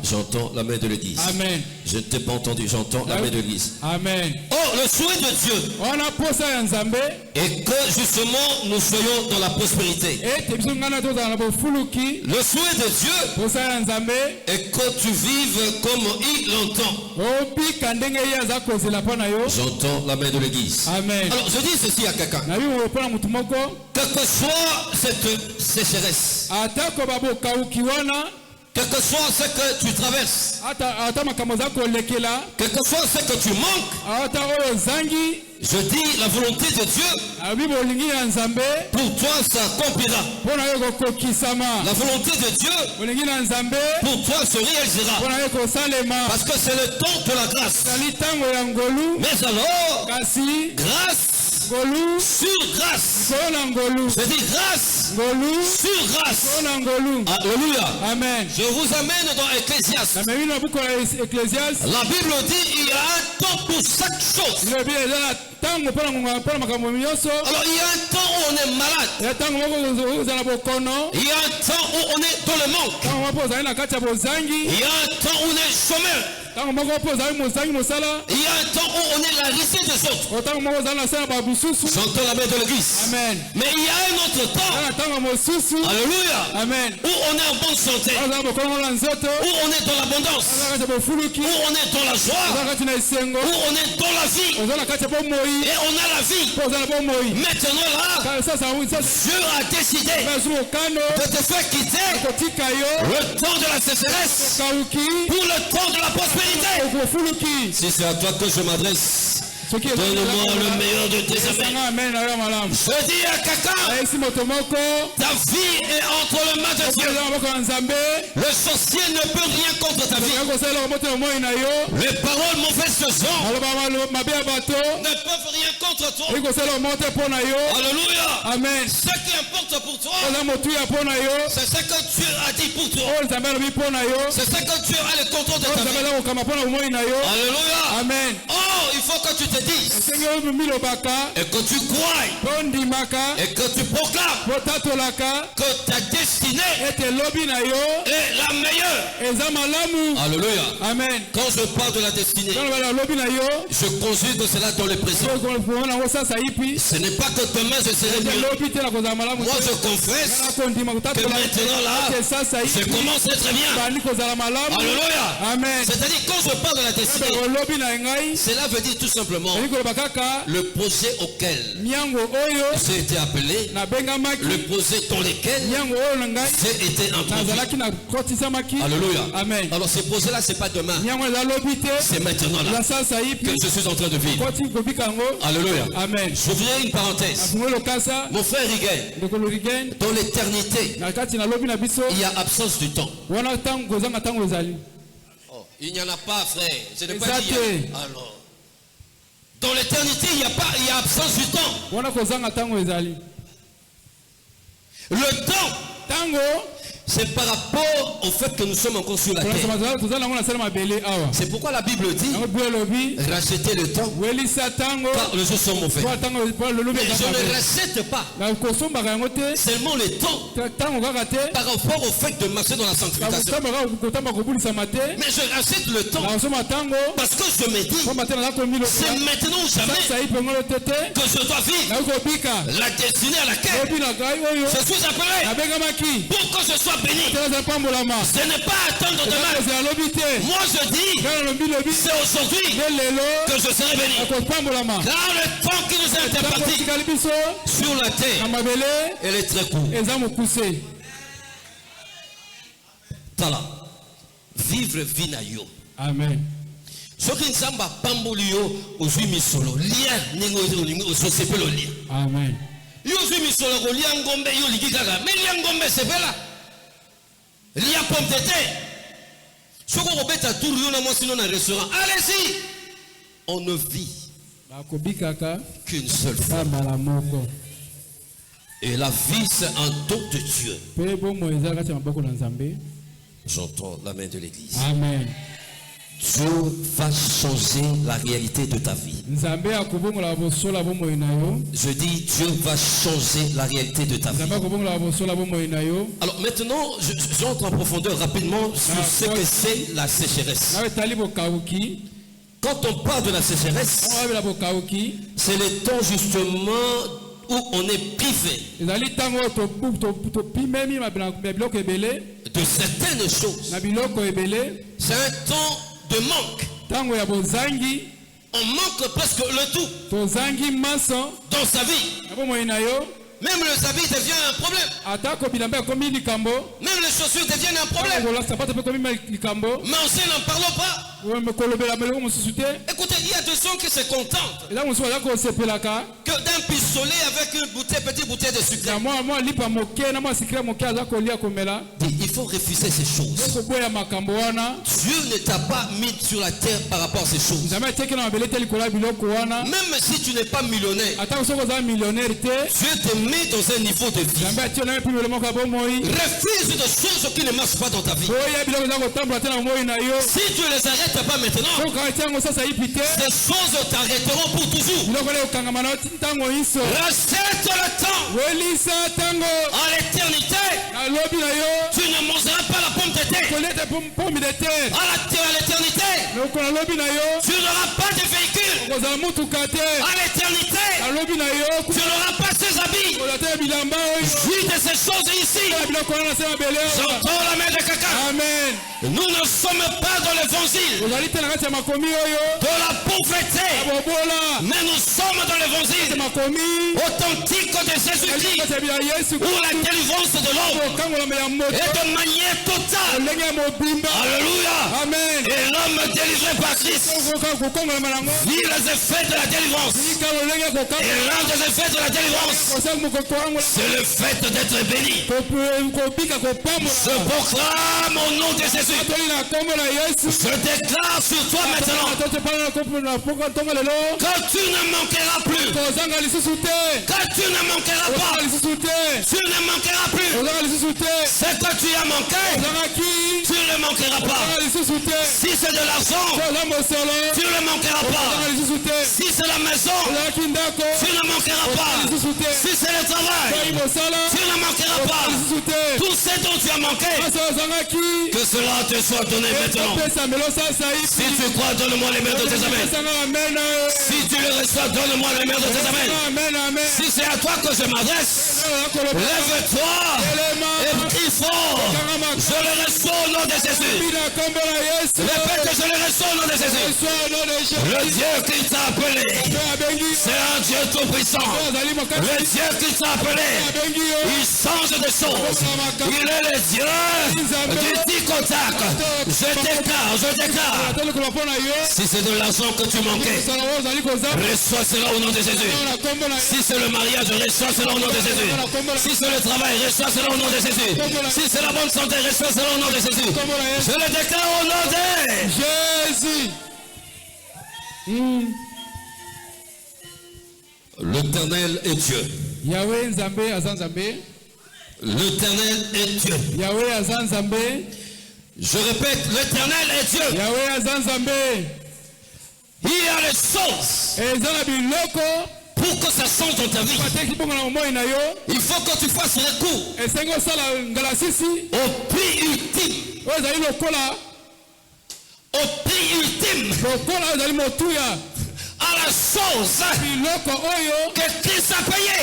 J'entends la main de l'église.
Amen.
Je ne t'ai pas entendu, j'entends la main de l'église.
Amen.
Oh, le souhait de Dieu est que justement nous soyons dans la prospérité. Le souhait de Dieu est que tu vives comme il l'entend. J'entends la main de l'église.
Amen.
Alors je dis ceci à quelqu'un. Quelle que soit cette sécheresse, quel que soit ce que tu traverses, quel que soit ce que tu manques, je dis la volonté de Dieu, pour toi s'accomplira. La volonté de Dieu, pour toi se réalisera. Parce que c'est le temps de la grâce. Mais alors, grâce sur grâce. Je dis grâce sur grâce. Alléluia.
Amen.
Je vous amène dans Ecclésiaste. La Bible dit il y a un temps pour chaque chose. Alors il y a un temps où on est malade. Il y a un temps où on est dans le manque. Il y a un temps où on est chômeur. Il y a un temps où on est la risée des autres. J'entends la main de l'église.
Amen.
Mais il y a un autre temps. Alléluia.
Amen.
Où on est en bonne santé. Où on est dans l'abondance. Où on est dans la joie. Où on est dans la vie. Et on a la vie. Maintenant là, Dieu a décidé de te faire quitter le temps de la sécheresse pour le temps de la prospérité. Si c'est à toi que je m'adresse, donne-moi le meilleur de tes amens. Je dis à quelqu'un, ta vie est entre les mains de Dieu. Le sorcier ne peut rien contre ta vie. Les paroles mauvaises de gens ne peuvent rien contre toi. Alléluia. Amen. Ce qui importe pour toi, c'est ce que Dieu a dit pour toi. C'est ce que Dieu a le contrôle de ta vie. Alléluia. Amen. Oh, il faut que tu te dises et que tu crois et que tu proclames que ta destinée est la meilleure. Alléluia. Amen. Quand je parle de la destinée, je conjugue cela dans le présent. Ce n'est pas que demain je serai mieux. Moi je confesse que maintenant là, je commence à être bien. Alléluia. Amen. C'est-à-dire quand je parle de la destinée, cela veut dire tout simplement le projet auquel j'ai été appelé, le projet dans lequel j'ai été introduit. Alléluia. Amen. Alors ce projet-là, c'est pas demain. C'est maintenant là que je suis en train de vivre. Alléluia. Amen. Je ferai une parenthèse. Mon frère Rigel, dans l'éternité, il y a absence du temps. Oh, il n'y en a pas, frère. Je n'ai pas dit. Alors. Dans l'éternité, il y a absence du temps. Le temps, c'est par rapport au fait que nous sommes encore sur la terre. C'est pourquoi la Bible dit rachetez le temps car les jours sont mauvais. Mais je ne rachète pas seulement le temps par rapport au fait de marcher dans la sanctification. Mais je rachète le temps parce que je me dis c'est maintenant ou jamais que je dois vivre la destinée à laquelle je suis appelé pour que je sois béni. Ce n'est pas attendre demain. Moi je dis c'est aujourd'hui que je serai béni. Car le temps qui nous a été imparti sur la terre, elle est très courte. Tala, vivre vie na yo. Amen. Soki nzamba pamboli yo ozwi misolo lia ningo ososepelo lia. Amen. Yo ozwi misolo ko lia ngombe yo liki kaka mais lia ngombe sepela. Lia pomme de terre. Soko ko beta tour yo na mo sino na restaurant. Allez-y. On ne vit qu'une seule fois. Et la vie c'est un don de Dieu. J'entends la main de l'église. Amen. Dieu va changer la réalité de ta vie. Je dis Dieu va changer la réalité de ta vie. Alors maintenant, j'entre en profondeur rapidement sur ce que c'est la sécheresse. Quand on parle de la sécheresse, c'est le temps justement où on est privé de certaines choses. C'est un temps de manque. On manque presque le tout dans sa vie. Même le sabbat devient un problème. Même les chaussures deviennent un problème. Mais on sait n'en parlons pas. Écoutez, il y a des gens qui se contentent que d'un pistolet avec une petite bouteille de sucre. Il faut refuser ces choses. Dieu ne t'a pas mis sur la terre par rapport à ces choses. Même si tu n'es pas millionnaire, Dieu te met dans un niveau de vie. Refuse des choses qui ne marchent pas dans ta vie. Si tu les arrêtes pas maintenant, ces choses t'arrêteront pour toujours. Rachète le temps. À l'éternité, tu ne mangeras pas la pomme de terre. À l'éternité, tu n'auras pas de véhicule. À l'éternité, tu n'auras pas ses habits. Jouis de ces choses ici. J'entends la main de quelqu'un.
Amen.
Nous ne sommes pas dans l'évangile de la pauvreté, mais nous sommes dans l'évangile authentique de Jésus-Christ, où la délivrance de l'homme est de manière totale. Alléluia.
Amen.
Et l'homme délivré par Christ vit les effets de la délivrance. Et l'un des effets de la délivrance, c'est le fait d'être béni. Je proclame au nom de Jésus. Je déclare sur toi maintenant que tu ne manqueras plus. Que tu ne manqueras pas. Tu ne manqueras plus. Ce que tu as manqué, tu ne le manqueras pas. Si c'est de l'argent, tu ne le manqueras pas. Si c'est la maison, tu ne manqueras pas. Si c'est le travail, tu ne manqueras pas. Tout ce dont tu as manqué, que cela te soit donné maintenant. Si tu crois, donne-moi les mains de tes amens. Si tu le reçois, donne-moi les mains de tes amens. Si c'est à toi que je m'adresse, lève-toi et prie fort. Je le reçois au nom de Jésus. Répète que je le reçois au nom de Jésus. Le Dieu qui t'a appelé, c'est un Dieu tout puissant. Le Dieu qui t'a appelé, il change de choses. Il est le Dieu du tic au tac. Je déclare. Si c'est de l'argent que tu manquais, reçois cela au nom de Jésus. Si c'est le mariage, reçois cela au nom de Jésus. Si c'est le travail, reçois cela au nom de Jésus. Si c'est la bonne santé, reçois cela au nom de Jésus. Je le déclare au nom de
Jésus.
L'Éternel est Dieu.
Yahweh Nzambe azanzambe.
L'Éternel est Dieu.
Yahweh azanzambe.
Je répète, l'Éternel est Dieu.
Yahweh azanzambe.
Il y a les choses. Pour que ça change dans ta vie, il faut que tu fasses recours au prix ultime. Au prix ultime. À la chose que Christ a payé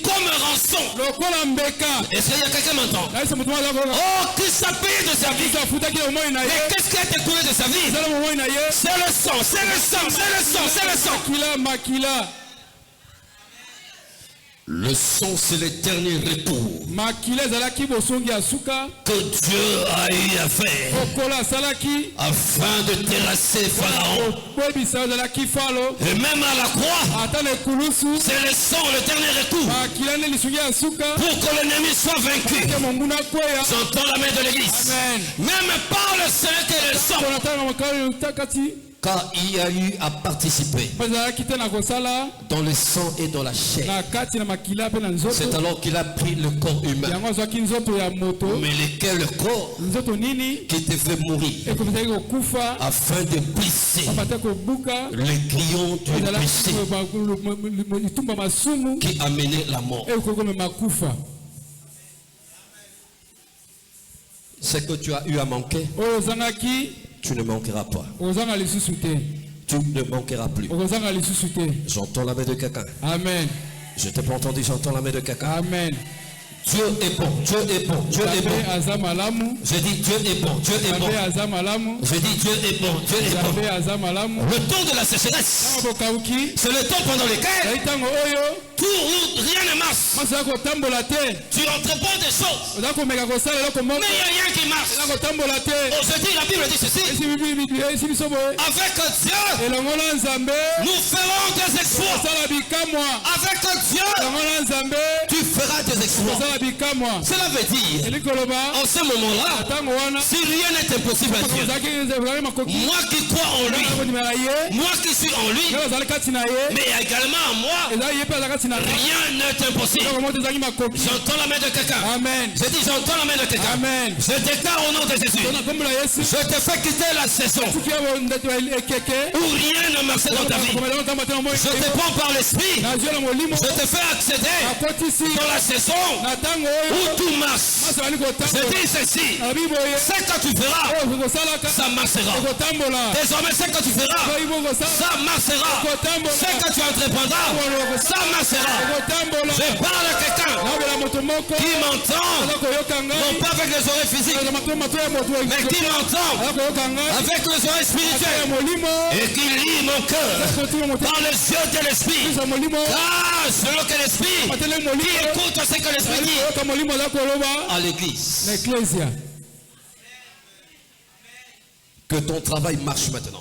comme rançon. Est-ce qu'il y a quelqu'un qui m'entend? Oh, Christ a payé de sa vie. Mais qu'est-ce qui a été coulé de sa vie? C'est le sang, c'est le sang, c'est le sang, c'est le sang. Le sang, c'est l'éternel recours que Dieu a eu à faire afin de terrasser Pharaon. Et même à la croix, c'est le sang, l'éternel recours pour que l'ennemi soit vaincu. J'entends la main de l'église. Même par le Seigneur que le sang. Car il y a eu à participer dans le sang et dans la chair. C'est alors qu'il a pris le corps humain. Mais lequel le corps qui devait mourir afin de briser les grillons du péché qui amenait la mort. Ce que tu as eu à manquer, tu ne manqueras pas. Tu ne manqueras plus. J'entends la main de quelqu'un.
Amen.
Je t'ai pas entendu, j'entends la main de quelqu'un.
Amen.
Dieu est bon, Dieu est bon, Dieu est bon. Je dis Dieu est bon, Dieu est bon. Je dis Dieu est bon, Dieu est bon. Le temps de la sécheresse, c'est le temps pendant lequel rien ne marche. Tu entreprends des choses, mais il n'y a rien qui marche. Aujourd'hui, la Bible dit ceci. Avec Dieu, nous ferons des exploits. Avec Dieu, tu feras des exploits. Cela veut dire, en ce moment-là, si rien n'est impossible à Dieu, moi qui crois en lui, moi qui suis en lui, mais également en moi, rien n'est impossible. J'entends la main de quelqu'un. Je dis j'entends la main de quelqu'un. Je déclare au nom de Jésus. Je te fais quitter la saison où rien ne marche dans ta vie. Je te prends par l'esprit. Je te fais accéder dans la saison où tout marche. Je dis ceci. C'est quand tu feras, ça marchera. Désormais, c'est quand tu feras, ça marchera. C'est quand tu entreprendras, ça marchera. Je parle à quelqu'un qui m'entend, non pas avec les oreilles physiques, mais qui m'entend avec les oreilles spirituelles et qui lit mon cœur par les yeux de l'esprit. Car selon que l'esprit qui écoute ce que l'esprit dit à l'église. Que ton travail marche maintenant.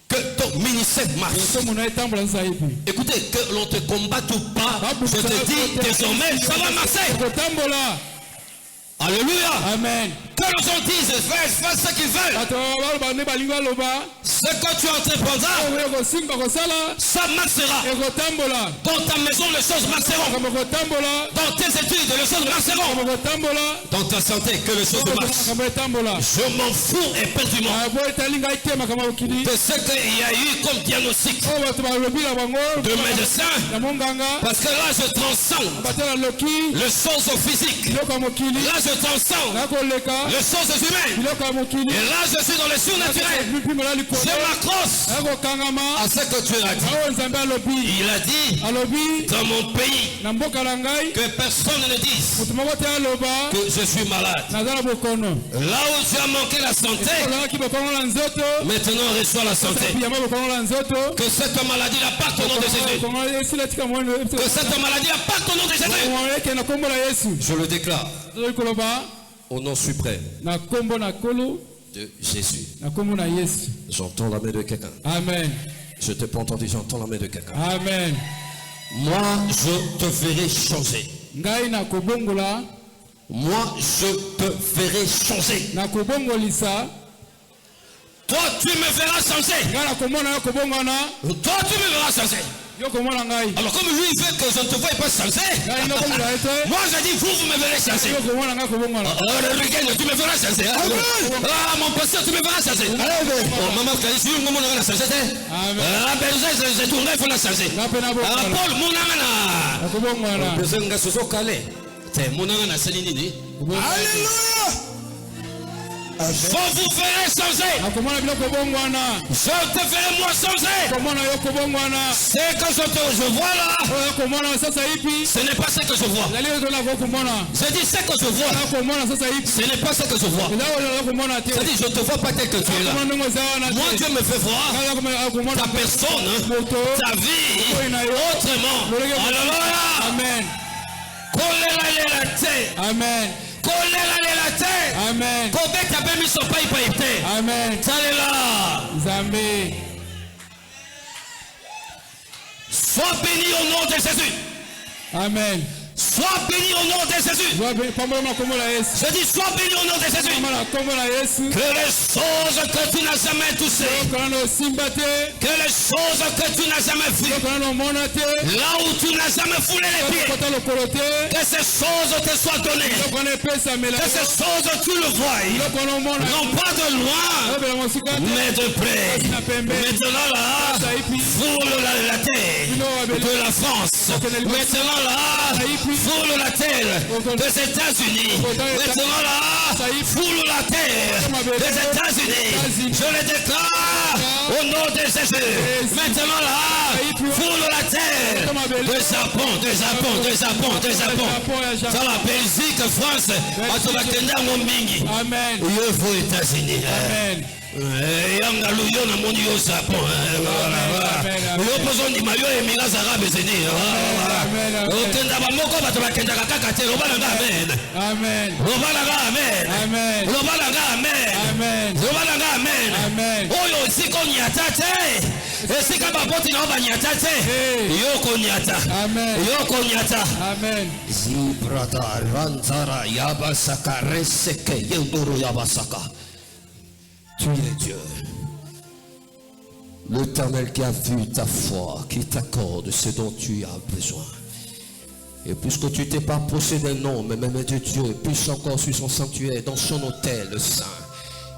Que ton ministère marche. Écoutez, que l'on te combatte ou pas, je te dis désormais, ça va marcher. Alléluia. Amen. Que les gens disent, fais ce qu'ils veulent. Ce que tu entreprendras, ça marchera. Dans ta maison, les choses marcheront. Dans tes études, les choses marcheront. Dans ta santé, que les choses marchent. Je m'en fous éperdument de ce qu'il y a eu comme diagnostic de médecin. Parce que là, je transcende les choses physiques. Là, je transcende les choses humaines. Et là, je suis dans le surnaturel. Je m'accroche à ce que tu as dit. Il a dit dans mon pays que personne ne dise que je suis malade. Là où tu as manqué la santé, maintenant reçois la santé. Que cette maladie-là parte au nom de Jésus. Que cette maladie-là parte au nom de Jésus. Je le déclare. Au nom suprême de Jésus. J'entends la main de quelqu'un. Amen. Je te prends entendu, j'entends la main de quelqu'un. Amen. Moi, je te ferai changer. Moi, je te ferai changer. Toi, tu me feras changer. Toi, tu me feras changer. Alors comme lui il veut que je ne te voie pas changer, moi je dis vous me verrez changer. Tu me feras changer. Ah mon pasteur, tu me feras changer. Maman Kalisi, moi on a changé. Ah ben j'ai tourné il faut la changer. Paul mon amana. Besoin de se calé. C'est mon amana Salinini. Alléluia. Je vous ferai changer. Je te ferai moi changer. C'est que je vois là. Ce n'est pas ce que je vois. Je dis ce que je vois. Ce n'est pas ce que je vois. Je dis je ne te vois pas tel que tu es là. Moi Dieu me fait voir ta personne, ta vie autrement. Alléluia. Amen. Amen. Amen. Amen. Sois béni au nom de Jésus. Amen. Sois béni au nom de Jésus. Je dis sois béni au nom de Jésus. Que les choses que tu n'as jamais touchées, que les choses que tu n'as jamais vues, là où tu n'as jamais foulé les pieds, que ces choses te soient données, que ces choses tu le vois, non pas de loin, mais de près. Maintenant là, foule la terre de la France. Maintenant là, foule la terre des États-Unis. Maintenant là, foule la terre des États-Unis. Je le déclare au nom de Jésus. Maintenant là, foule la terre de Japon, de Japon, de Japon, de Japon. Ça la Belgique, France, Atolakenda Mombingi. Amen. Il faut États-Unis. Amen. Yanga luyo na moni yo Japon. Yo pozo ndi mayo Émirats Arabes Unis. Okenda ba moko bato bakenda kaka te robala nga amen. Amen. Robala nga amen. Amen. Robala nga amen. Amen. Robala nga amen. Amen. Oyo siko nyata te. Esika ba boti na ba nyata te. Yo ko nyata. Amen. Yo ko nyata. Amen. Zibrata rantara yabasaka reseke yendoro yabasaka. Tu es Dieu, l'Éternel qui a vu ta foi, qui t'accorde ce dont tu as besoin. Et puisque tu t'es pas possédé d'un homme, mais même de Dieu, puisse encore sur son sanctuaire, dans son autel saint,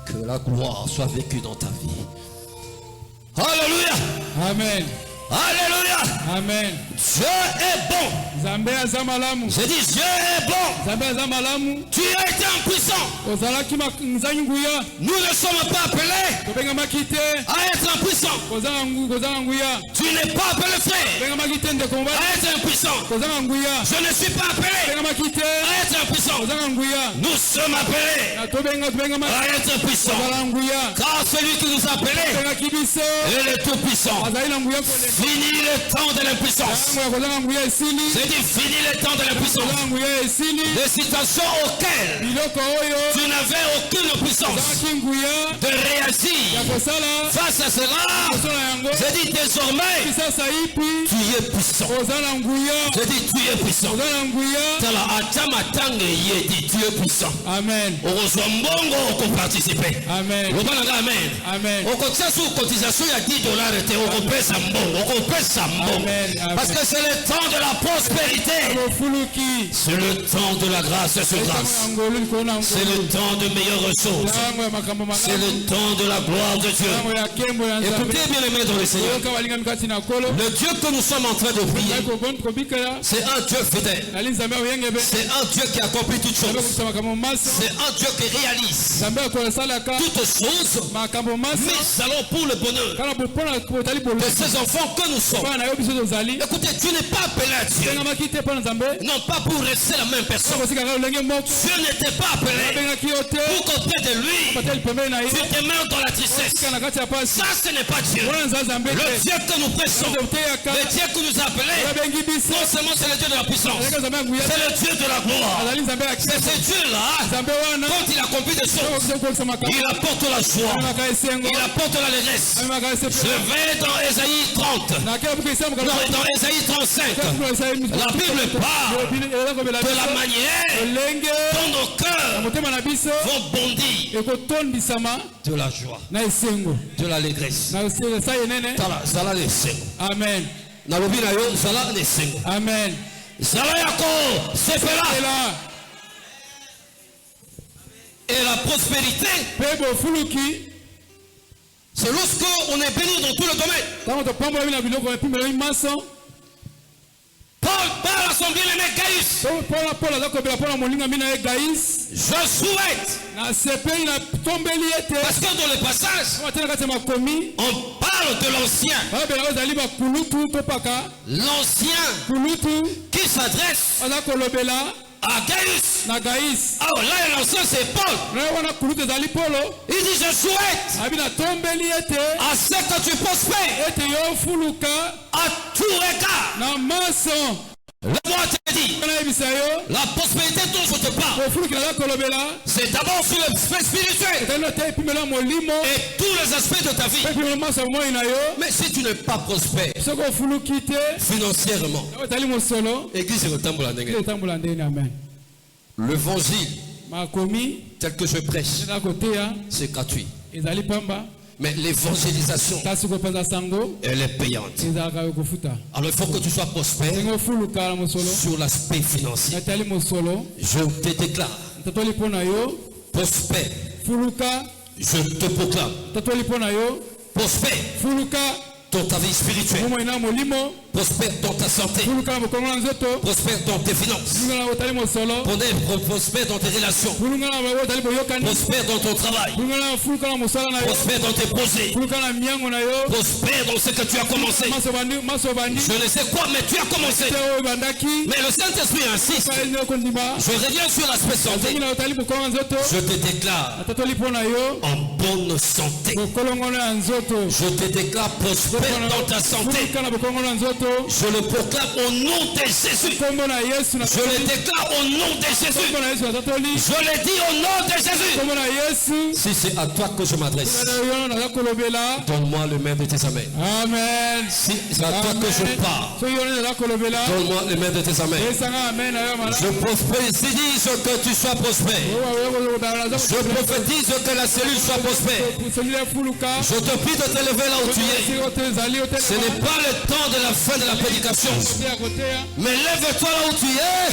que la gloire soit vécue dans ta vie. Alléluia. Amen. Alléluia.
Amen.
Dieu est bon. J'ai dit Dieu est bon. Tu as été impuissant. Nous ne sommes pas appelés à être impuissants. Tu n'es pas appelé frère à être impuissant. Je ne suis pas appelé à être impuissant. Nous sommes appelés à être impuissants. Car celui qui nous a appelés est le tout puissant. Fini le temps de l'impuissance. J'ai dit fini le temps de l'impuissance. Des situations auxquelles tu n'avais aucune puissance de réagir face à cela. J'ai dit désormais tu es puissant. J'ai dit tu es puissant. Tu es puissant.
Amen.
On reçoit mbongo pour participer.
Amen.
Amen.
Amen.
On continue sous cotisation, il y a $10 et on paie ça mbongo. On paie ça mbongo. Parce que c'est le temps de la prospérité. C'est le temps de la grâce sur grâce. C'est le temps de meilleures ressources. C'est le temps de la gloire de Dieu. Écoutez bien les mains dans le Seigneur. Le Dieu que nous sommes en train de prier, c'est un Dieu fidèle. C'est un Dieu qui accomplit toutes choses. C'est un Dieu qui réalise toutes choses. Mais allons pour le bonheur de ces enfants que nous sommes. Écoutez, tu n'es pas appelé à Dieu, non pas pour rester la même personne. Dieu n'était pas appelé pour côté de lui tu te mets dans la tristesse. Ça, ce n'est pas Dieu. Le Dieu que nous prêchons, le Dieu que nous a appelés, non seulement c'est le Dieu de la puissance, c'est le Dieu de la gloire. C'est ce Dieu-là, quand il accomplit des choses, il apporte la joie, il apporte l'allégresse. Je vais dans Ésaïe 30, dans Ésaïe 35. La Bible parle de la manière dont nos cœurs vont bondir de la joie, de l'allégresse.
Amen. Amen.
Et la prospérité, c'est lorsque on est béni dans tout le domaine. Paul parle à son bien-aimé Gaius. Je souhaite, parce que dans le passage, on parle de l'ancien. L'ancien qui s'adresse à Gaius. Alors là, l'ancien c'est Paul. Il dit je souhaite à ce que tu prospères à tout regard. Le moi te dit, la prospérité dont je te parle, c'est d'abord sur l'aspect spirituel et tous les aspects de ta vie. Mais si tu n'es pas prospère financièrement, l'évangile tel que je prêche, c'est gratuit. Mais l'évangélisation, elle est payante. Alors il faut que tu sois prospère sur l'aspect financier. Je te déclare prospère. Je te proclame prospère dans ta vie spirituelle, prospère dans ta santé, prospère dans tes finances, prospère dans tes relations, prospère dans ton travail, prospère dans tes projets, prospère dans ce que tu as commencé. Je ne sais quoi, mais tu as commencé. Mais le Saint-Esprit insiste. Je reviens sur l'aspect santé. Je te déclare en bonne santé. Je te déclare prospère dans ta santé. Je le proclame au nom de Jésus. Je le déclare au nom de Jésus. Je le dis au nom de Jésus. Si c'est à toi que je m'adresse, donne-moi le main de tes amens.
Amen.
Si c'est à toi que je parle, donne-moi le main de tes amens. Je prophétise que tu sois prospère. Je prophétise que la cellule soit prospère. prospères. Je te prie de te lever là où tu es. Ce n'est pas le temps de la fin de la prédication. Mais lève-toi là où tu es.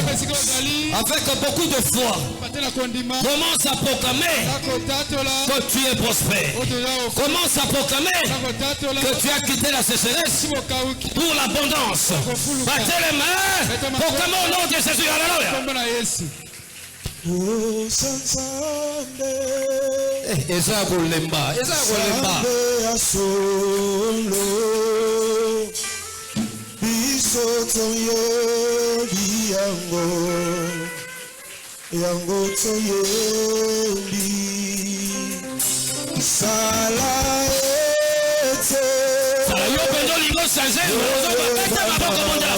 Avec beaucoup de foi. Commence à proclamer que tu es prospère. Commence à proclamer que tu as quitté la sécheresse pour l'abondance. Battez les mains. Proclamez au nom de Jésus. Alléluia. Eza kolemba.
Yango toyebi sala ete
sala yo pendo lingo sanze beta maboko mondela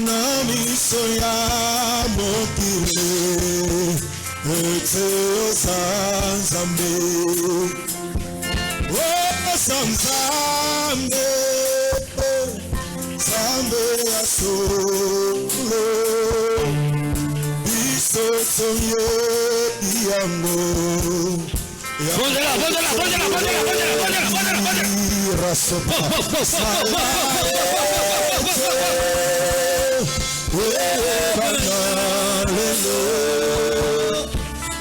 na miso ya mokili ete osanzambe osanzambe zambe ya solo bisotoye yango
bondela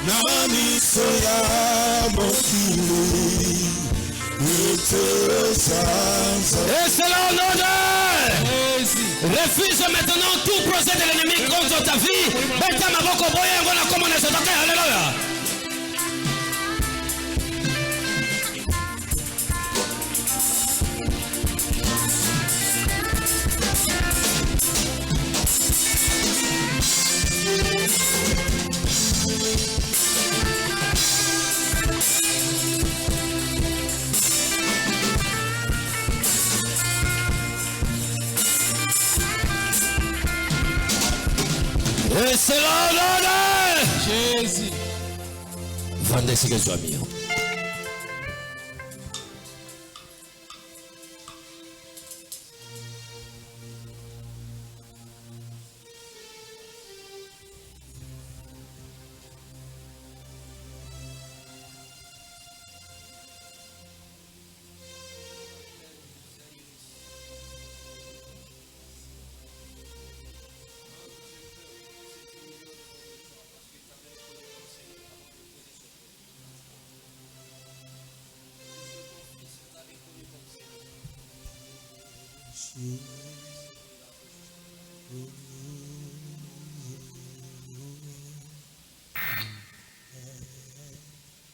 namiso ya mokili
et c'est là en honneur. Refuse maintenant tout procès de l'ennemi contre ta vie. Beta maboko boye ngona koma na sotoka. Alléluia. Et c'est l'honneur. Jésus. Vendez ce que tu as mis.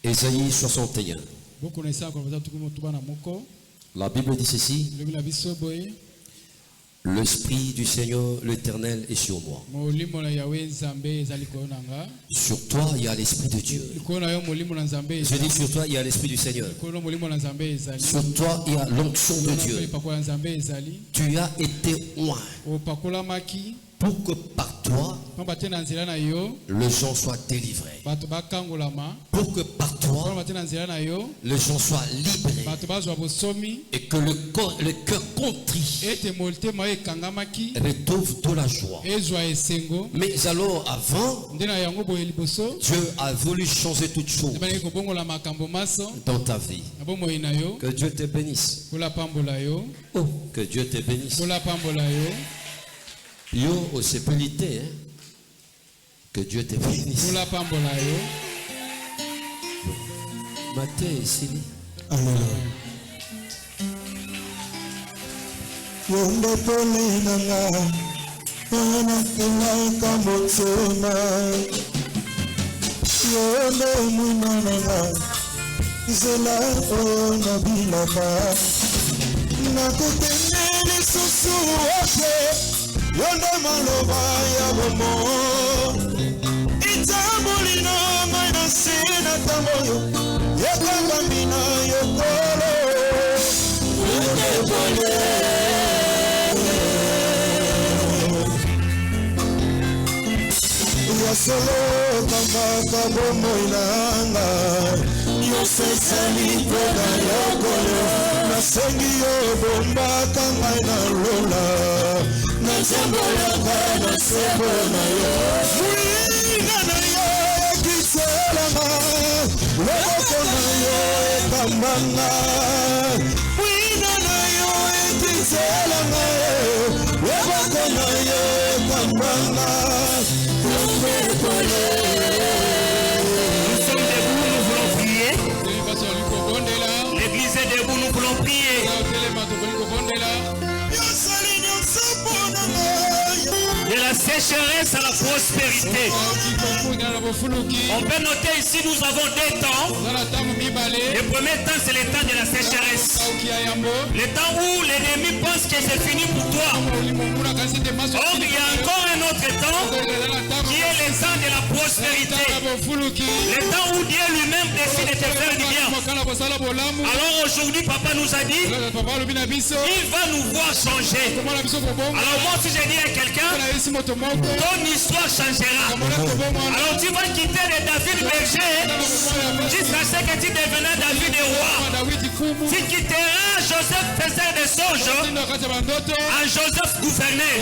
Ésaïe 61. La Bible dit ceci. L'Esprit du Seigneur, l'Éternel, est sur moi. Sur toi, il y a l'Esprit de Dieu. Je dis sur toi, il y a l'Esprit du Seigneur. Sur toi, il y a l'onction de Dieu. Tu as été oint pour que par toi, les gens soient délivrés. Pour que par toi, les gens soient libérés. Et que le cœur contrit retrouve de la joie. Mais alors avant, Dieu a voulu changer toutes choses dans ta vie. Que Dieu te bénisse. Oh, que Dieu te bénisse. Yo au sépulité, hein? Que Dieu te bénisse. Maté ici.
Alléluia. Yonde pole nanga, ona kila kamotema. Yonde muna nanga, zela ona bilaka. Nakutengele susu wake. Yonde maloba ya bomo Itamulino maina sina tamoyo Yekamba mina yokolo Yonde pole Yasolo kamba bomo inanga Yosesali peda yokolo Nasengi yo bomba kanga ina rola Nasembolaka na sebo na yo Mwina na yo kiselama pambanga wina na yo etiselanga waboko na yo pambanga
Nous sommes debout, nous voulons prier. L'église est debout, nous voulons prier. De la sécheresse à la prospérité. On peut noter ici, nous avons deux temps. Le premier temps, c'est le temps de la sécheresse. Le temps où l'ennemi pense que c'est fini pour toi. Or, il y a encore un autre temps qui est le temps de la prospérité. Le temps où Dieu lui-même décide de te faire du bien. Alors aujourd'hui, papa nous a dit, il va nous voir changer. Alors moi, si je dis à quelqu'un, ton histoire changera. Alors tu vas quitter le David berger jusqu'à ce que tu deviennes David roi. Tu quitteras Joseph faiseur de songes à Joseph gouverneur.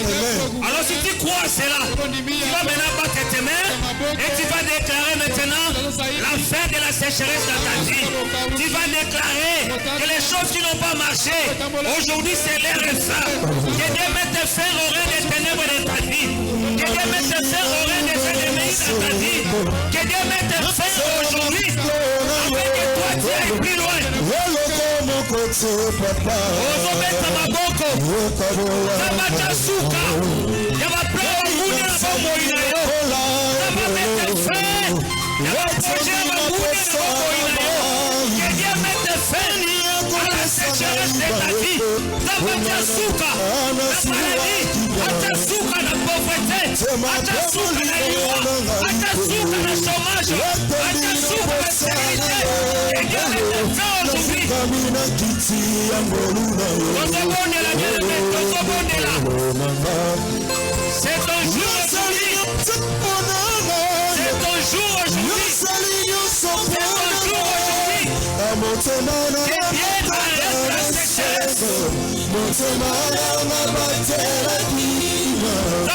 Alors si tu crois cela, tu vas maintenant battre tes mains et tu vas déclarer maintenant la fin de la sécheresse dans ta vie. Tu vas déclarer que les choses qui n'ont pas marché, aujourd'hui c'est l'heure de ça. Que Dieu mette fin au règne des ténèbres de ta vie. Que Dieu mette fin au règne des ennemis dans ta vie. Que Dieu mette fin aujourd'hui afin que toi tu ailles plus loin. Ozobeta maboko Zabata suka Yabaplewa mune na bomoi na yo Zabamete fin Yabaproje mabune na bomoi na yo Que Dieu mette fin à la sécheresse de ta vie. Zabata suka la maladie, ata suka la pauvreté, ata suka la loi, ata suka la chômage, ata suka la sécurité. Que Dieu mette fin aujourd'hui. C'est ton jour aujourd'hui. C'est ton jour aujourd'hui. C'est ton jour aujourd'hui. Que Dieu arrête la sécheresse.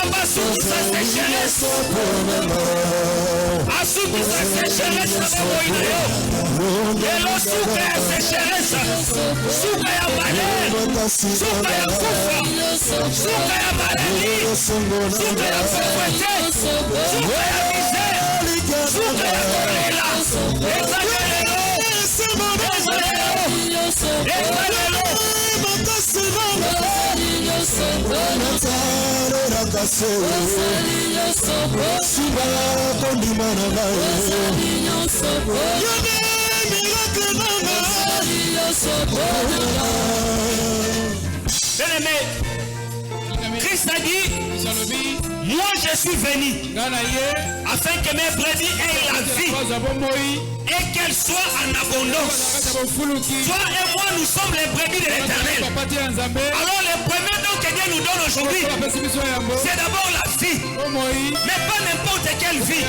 Abasuki sa sécheresse. Asuki sa sécheresse na mamoi na yo. Lelo suka ya sécheresse. Suka ya malheur. Suka ya kufa. Suka ya maladie. Suka ya pauvreté. Suka ya misère. Suka ya kolela. Ezalelo. Ezalelo. Bien-aimé, Christ a dit, moi je suis venu afin que mes brebis aient la vie et qu'elles soient en abondance. Toi et moi, nous sommes les brebis de l'Éternel. Alors le premier don que Dieu nous donne aujourd'hui, c'est d'abord la vie, mais pas n'importe quelle vie.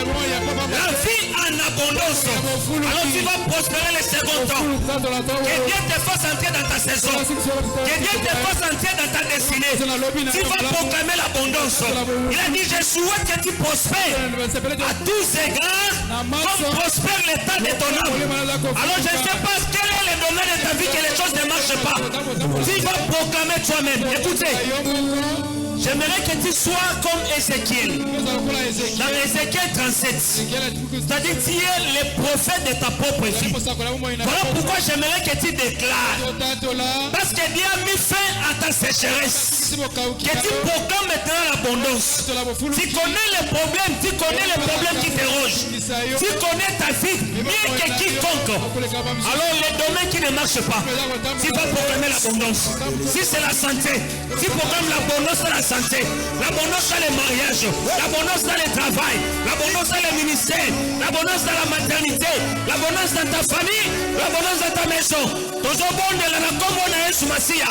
La vie en abondance. Alors tu vas prospérer le second temps. Que Dieu te fasse entrer dans ta saison. Que Dieu te fasse entrer dans ta destinée. Tu vas proclamer l'abondance. Il a dit, je souhaite que tu prospères à tous égards comme prospère l'état de ton âme. Alors je ne sais pas quel est le domaine de ta vie que les choses ne marchent pas. Tu vas proclamer toi-même. Écoutez, j'aimerais que tu sois comme Ézéchiel. Dans Ézéchiel 37. C'est-à-dire tu es le prophète de ta propre vie. Voilà pourquoi j'aimerais que tu déclares. Parce que Dieu a mis fin à ta sécheresse. Que tu proclames maintenant l'abondance. Tu connais les problèmes. Tu connais les problèmes qui te rongent. Tu connais ta vie mieux que quiconque. Alors les domaines qui ne marchent pas, tu vas proclamer l'abondance. Si c'est la santé, tu proclames l'abondance dans la santé, l'abondance dans les mariages, l'abondance dans le travail, l'abondance dans le ministère, l'abondance dans la maternité, l'abondance dans ta famille, l'abondance dans ta maison. Tozobondela na kombo na Yesu Masiya.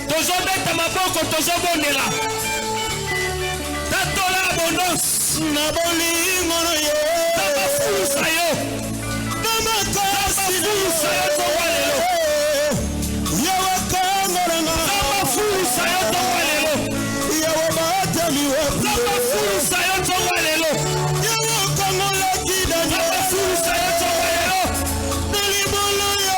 Tozobeta maboko tozobondela. Tatola abondance na bolingo na yo. Tabafusa yo. Tabafusa yo towalelo. Yawa kangoranga. Tabafusa yo towalelo. Yawa batami wa. Tabafusa yo towalelo. Yawa kangola kidanya. Tabafusa yo towalelo. Nalibolo ya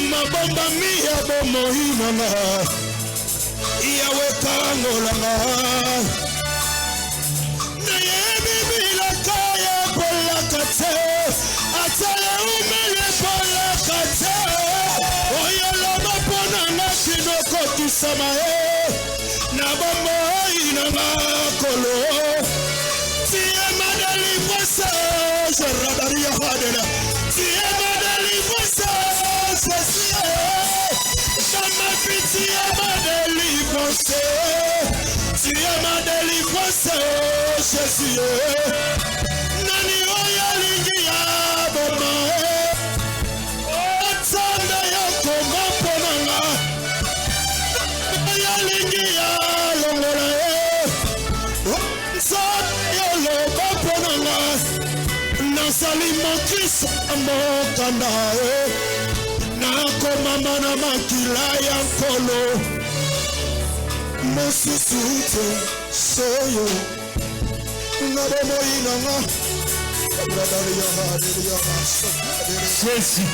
Mabomba mia bomohina Iyawe kangolanga Nayebi bila kaya polakate Atale umele polakate Oyala mapona na kinoko kisamae Na bomohina kolo Tiye madali mwasa Jarabari ya hadela Tiye madali mwasa Tu es ma délivrance, Jésus. Nani oya lingia boma, otsanda ya koma ponanga. Oya lingia longola, otsanda ya loba ponanga. Nasali mokis amokanda, nakoma mana makila ya kolo. Mosusute soyo Nabomo inanga
Jésus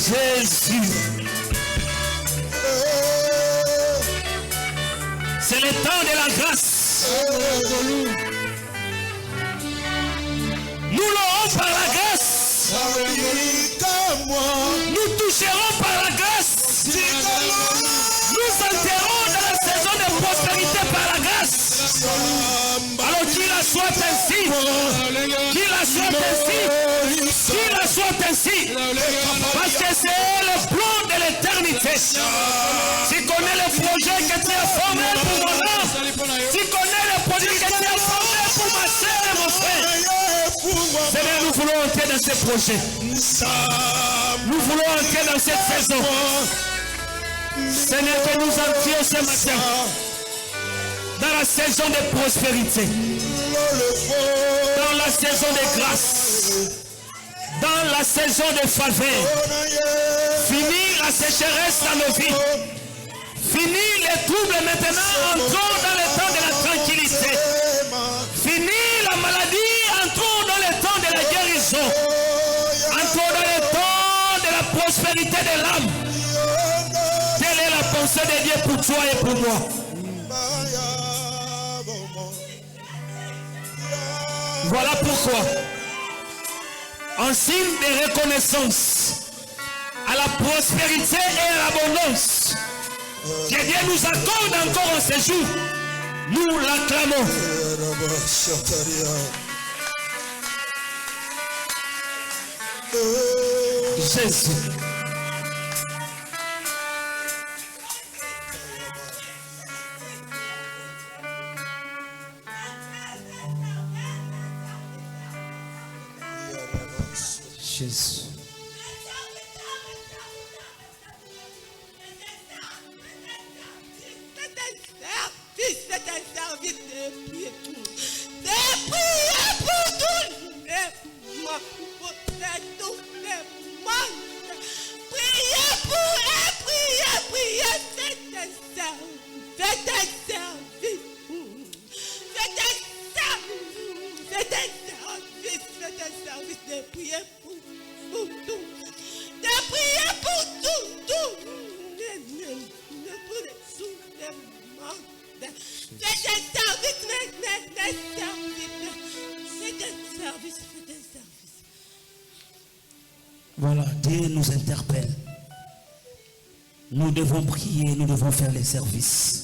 Jésus C'est le temps de la grâce. Nous l'aurons par la grâce. Nous toucherons par la grâce. Nous enterrons dans la saison de prospérité par la grâce. Alors qu'il la soit ainsi. Qu'il la soit ainsi. Qu'il la soit ainsi. Parce que c'est le plan de l'éternité. Tu connais le projet que tu as formé pour mon âme. Tu connais le projet que tu as formé pour ma soeur et mon frère. Seigneur, nous voulons entrer dans ce projet. Nous voulons entrer dans cette saison. Seigneur, que nous entrions ce matin dans la saison de prospérité, dans la saison de grâce, dans la saison de faveur. Finir la sécheresse dans nos vies. Finir les troubles maintenant, entrons dans le temps de la tranquillité. Finir la maladie, entrons dans le temps de la guérison. Entrons dans le temps de la prospérité de l'âme. Quelle est la pensée de Dieu pour toi et pour moi? Voilà pourquoi, en signe de reconnaissance à la prospérité et à l'abondance que Dieu nous accorde encore en ce jour, nous l'acclamons. Jésus. Jésus.
C'est un service de prier pour. De prier pour tous les morts, pour tous les morts. Priez pour et priez. C'est un service. C'est un service. C'est un service de prier pour tout. De prier pour tout. C'est un service.
Voilà, Dieu nous interpelle. Nous devons prier, nous devons faire les services.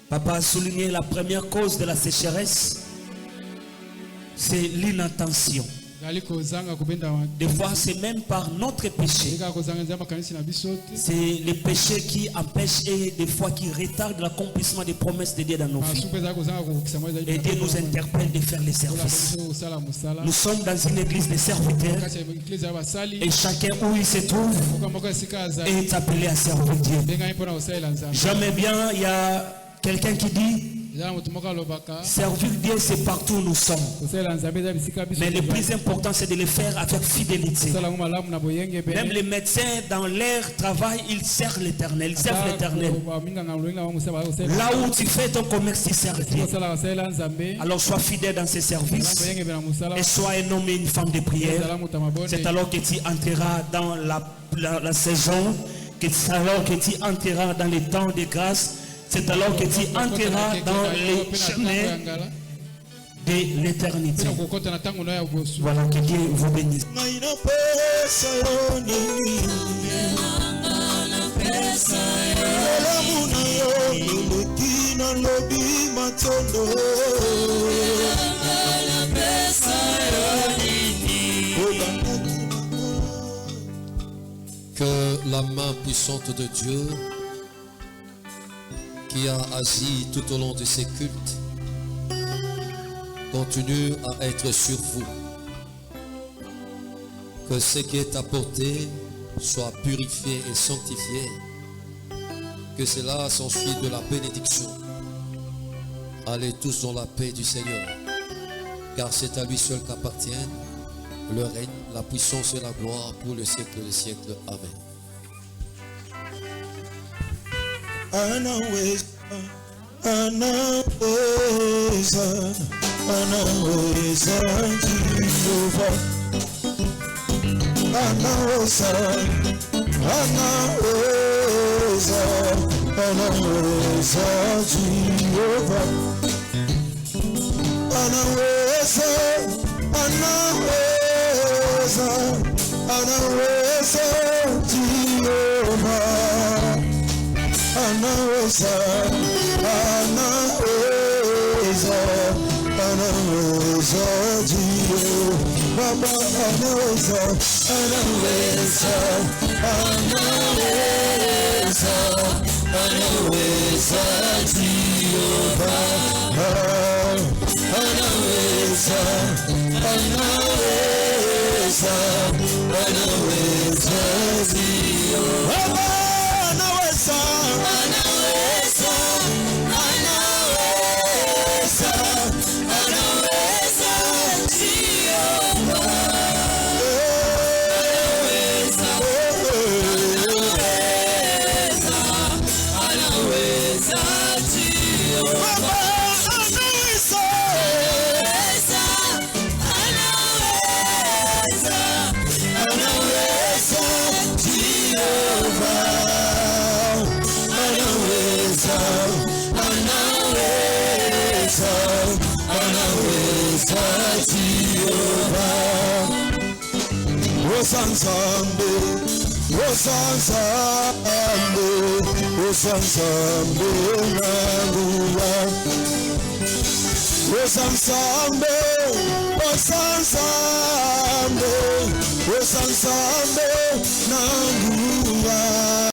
Papa a souligné la première cause de la sécheresse, c'est l'inattention. Des fois, c'est même par notre péché. C'est les péchés qui empêchent et des fois qui retardent l'accomplissement des promesses de Dieu dans nos vies. Et Dieu nous interpelle de faire les services. Nous sommes dans une église de serviteurs et chacun où il se trouve est appelé à servir Dieu. Jamais bien, il y a quelqu'un qui dit servir Dieu, c'est partout où nous sommes. Mais le plus important, c'est de le faire avec fidélité. Même les médecins, dans leur travail, ils servent l'Éternel. Ils servent l'Éternel. Là où tu fais ton commerce, tu sers Dieu. Alors sois fidèle dans ces services et sois un homme et une femme de prière. C'est alors que tu entreras dans la saison, c'est alors que tu entreras dans les temps de grâce. C'est alors que tu entreras dans les chemins de l'éternité. Voilà, que Dieu vous bénisse.
Que la main puissante de Dieu qui a agi tout au long de ces cultes continue à être sur vous. Que ce qui est apporté soit purifié et sanctifié. Que cela s'ensuit de la bénédiction. Allez tous dans la paix du Seigneur, car c'est à lui seul qu'appartiennent le règne, la puissance et la gloire pour le siècle des siècles. Amen.
Osansambe nangua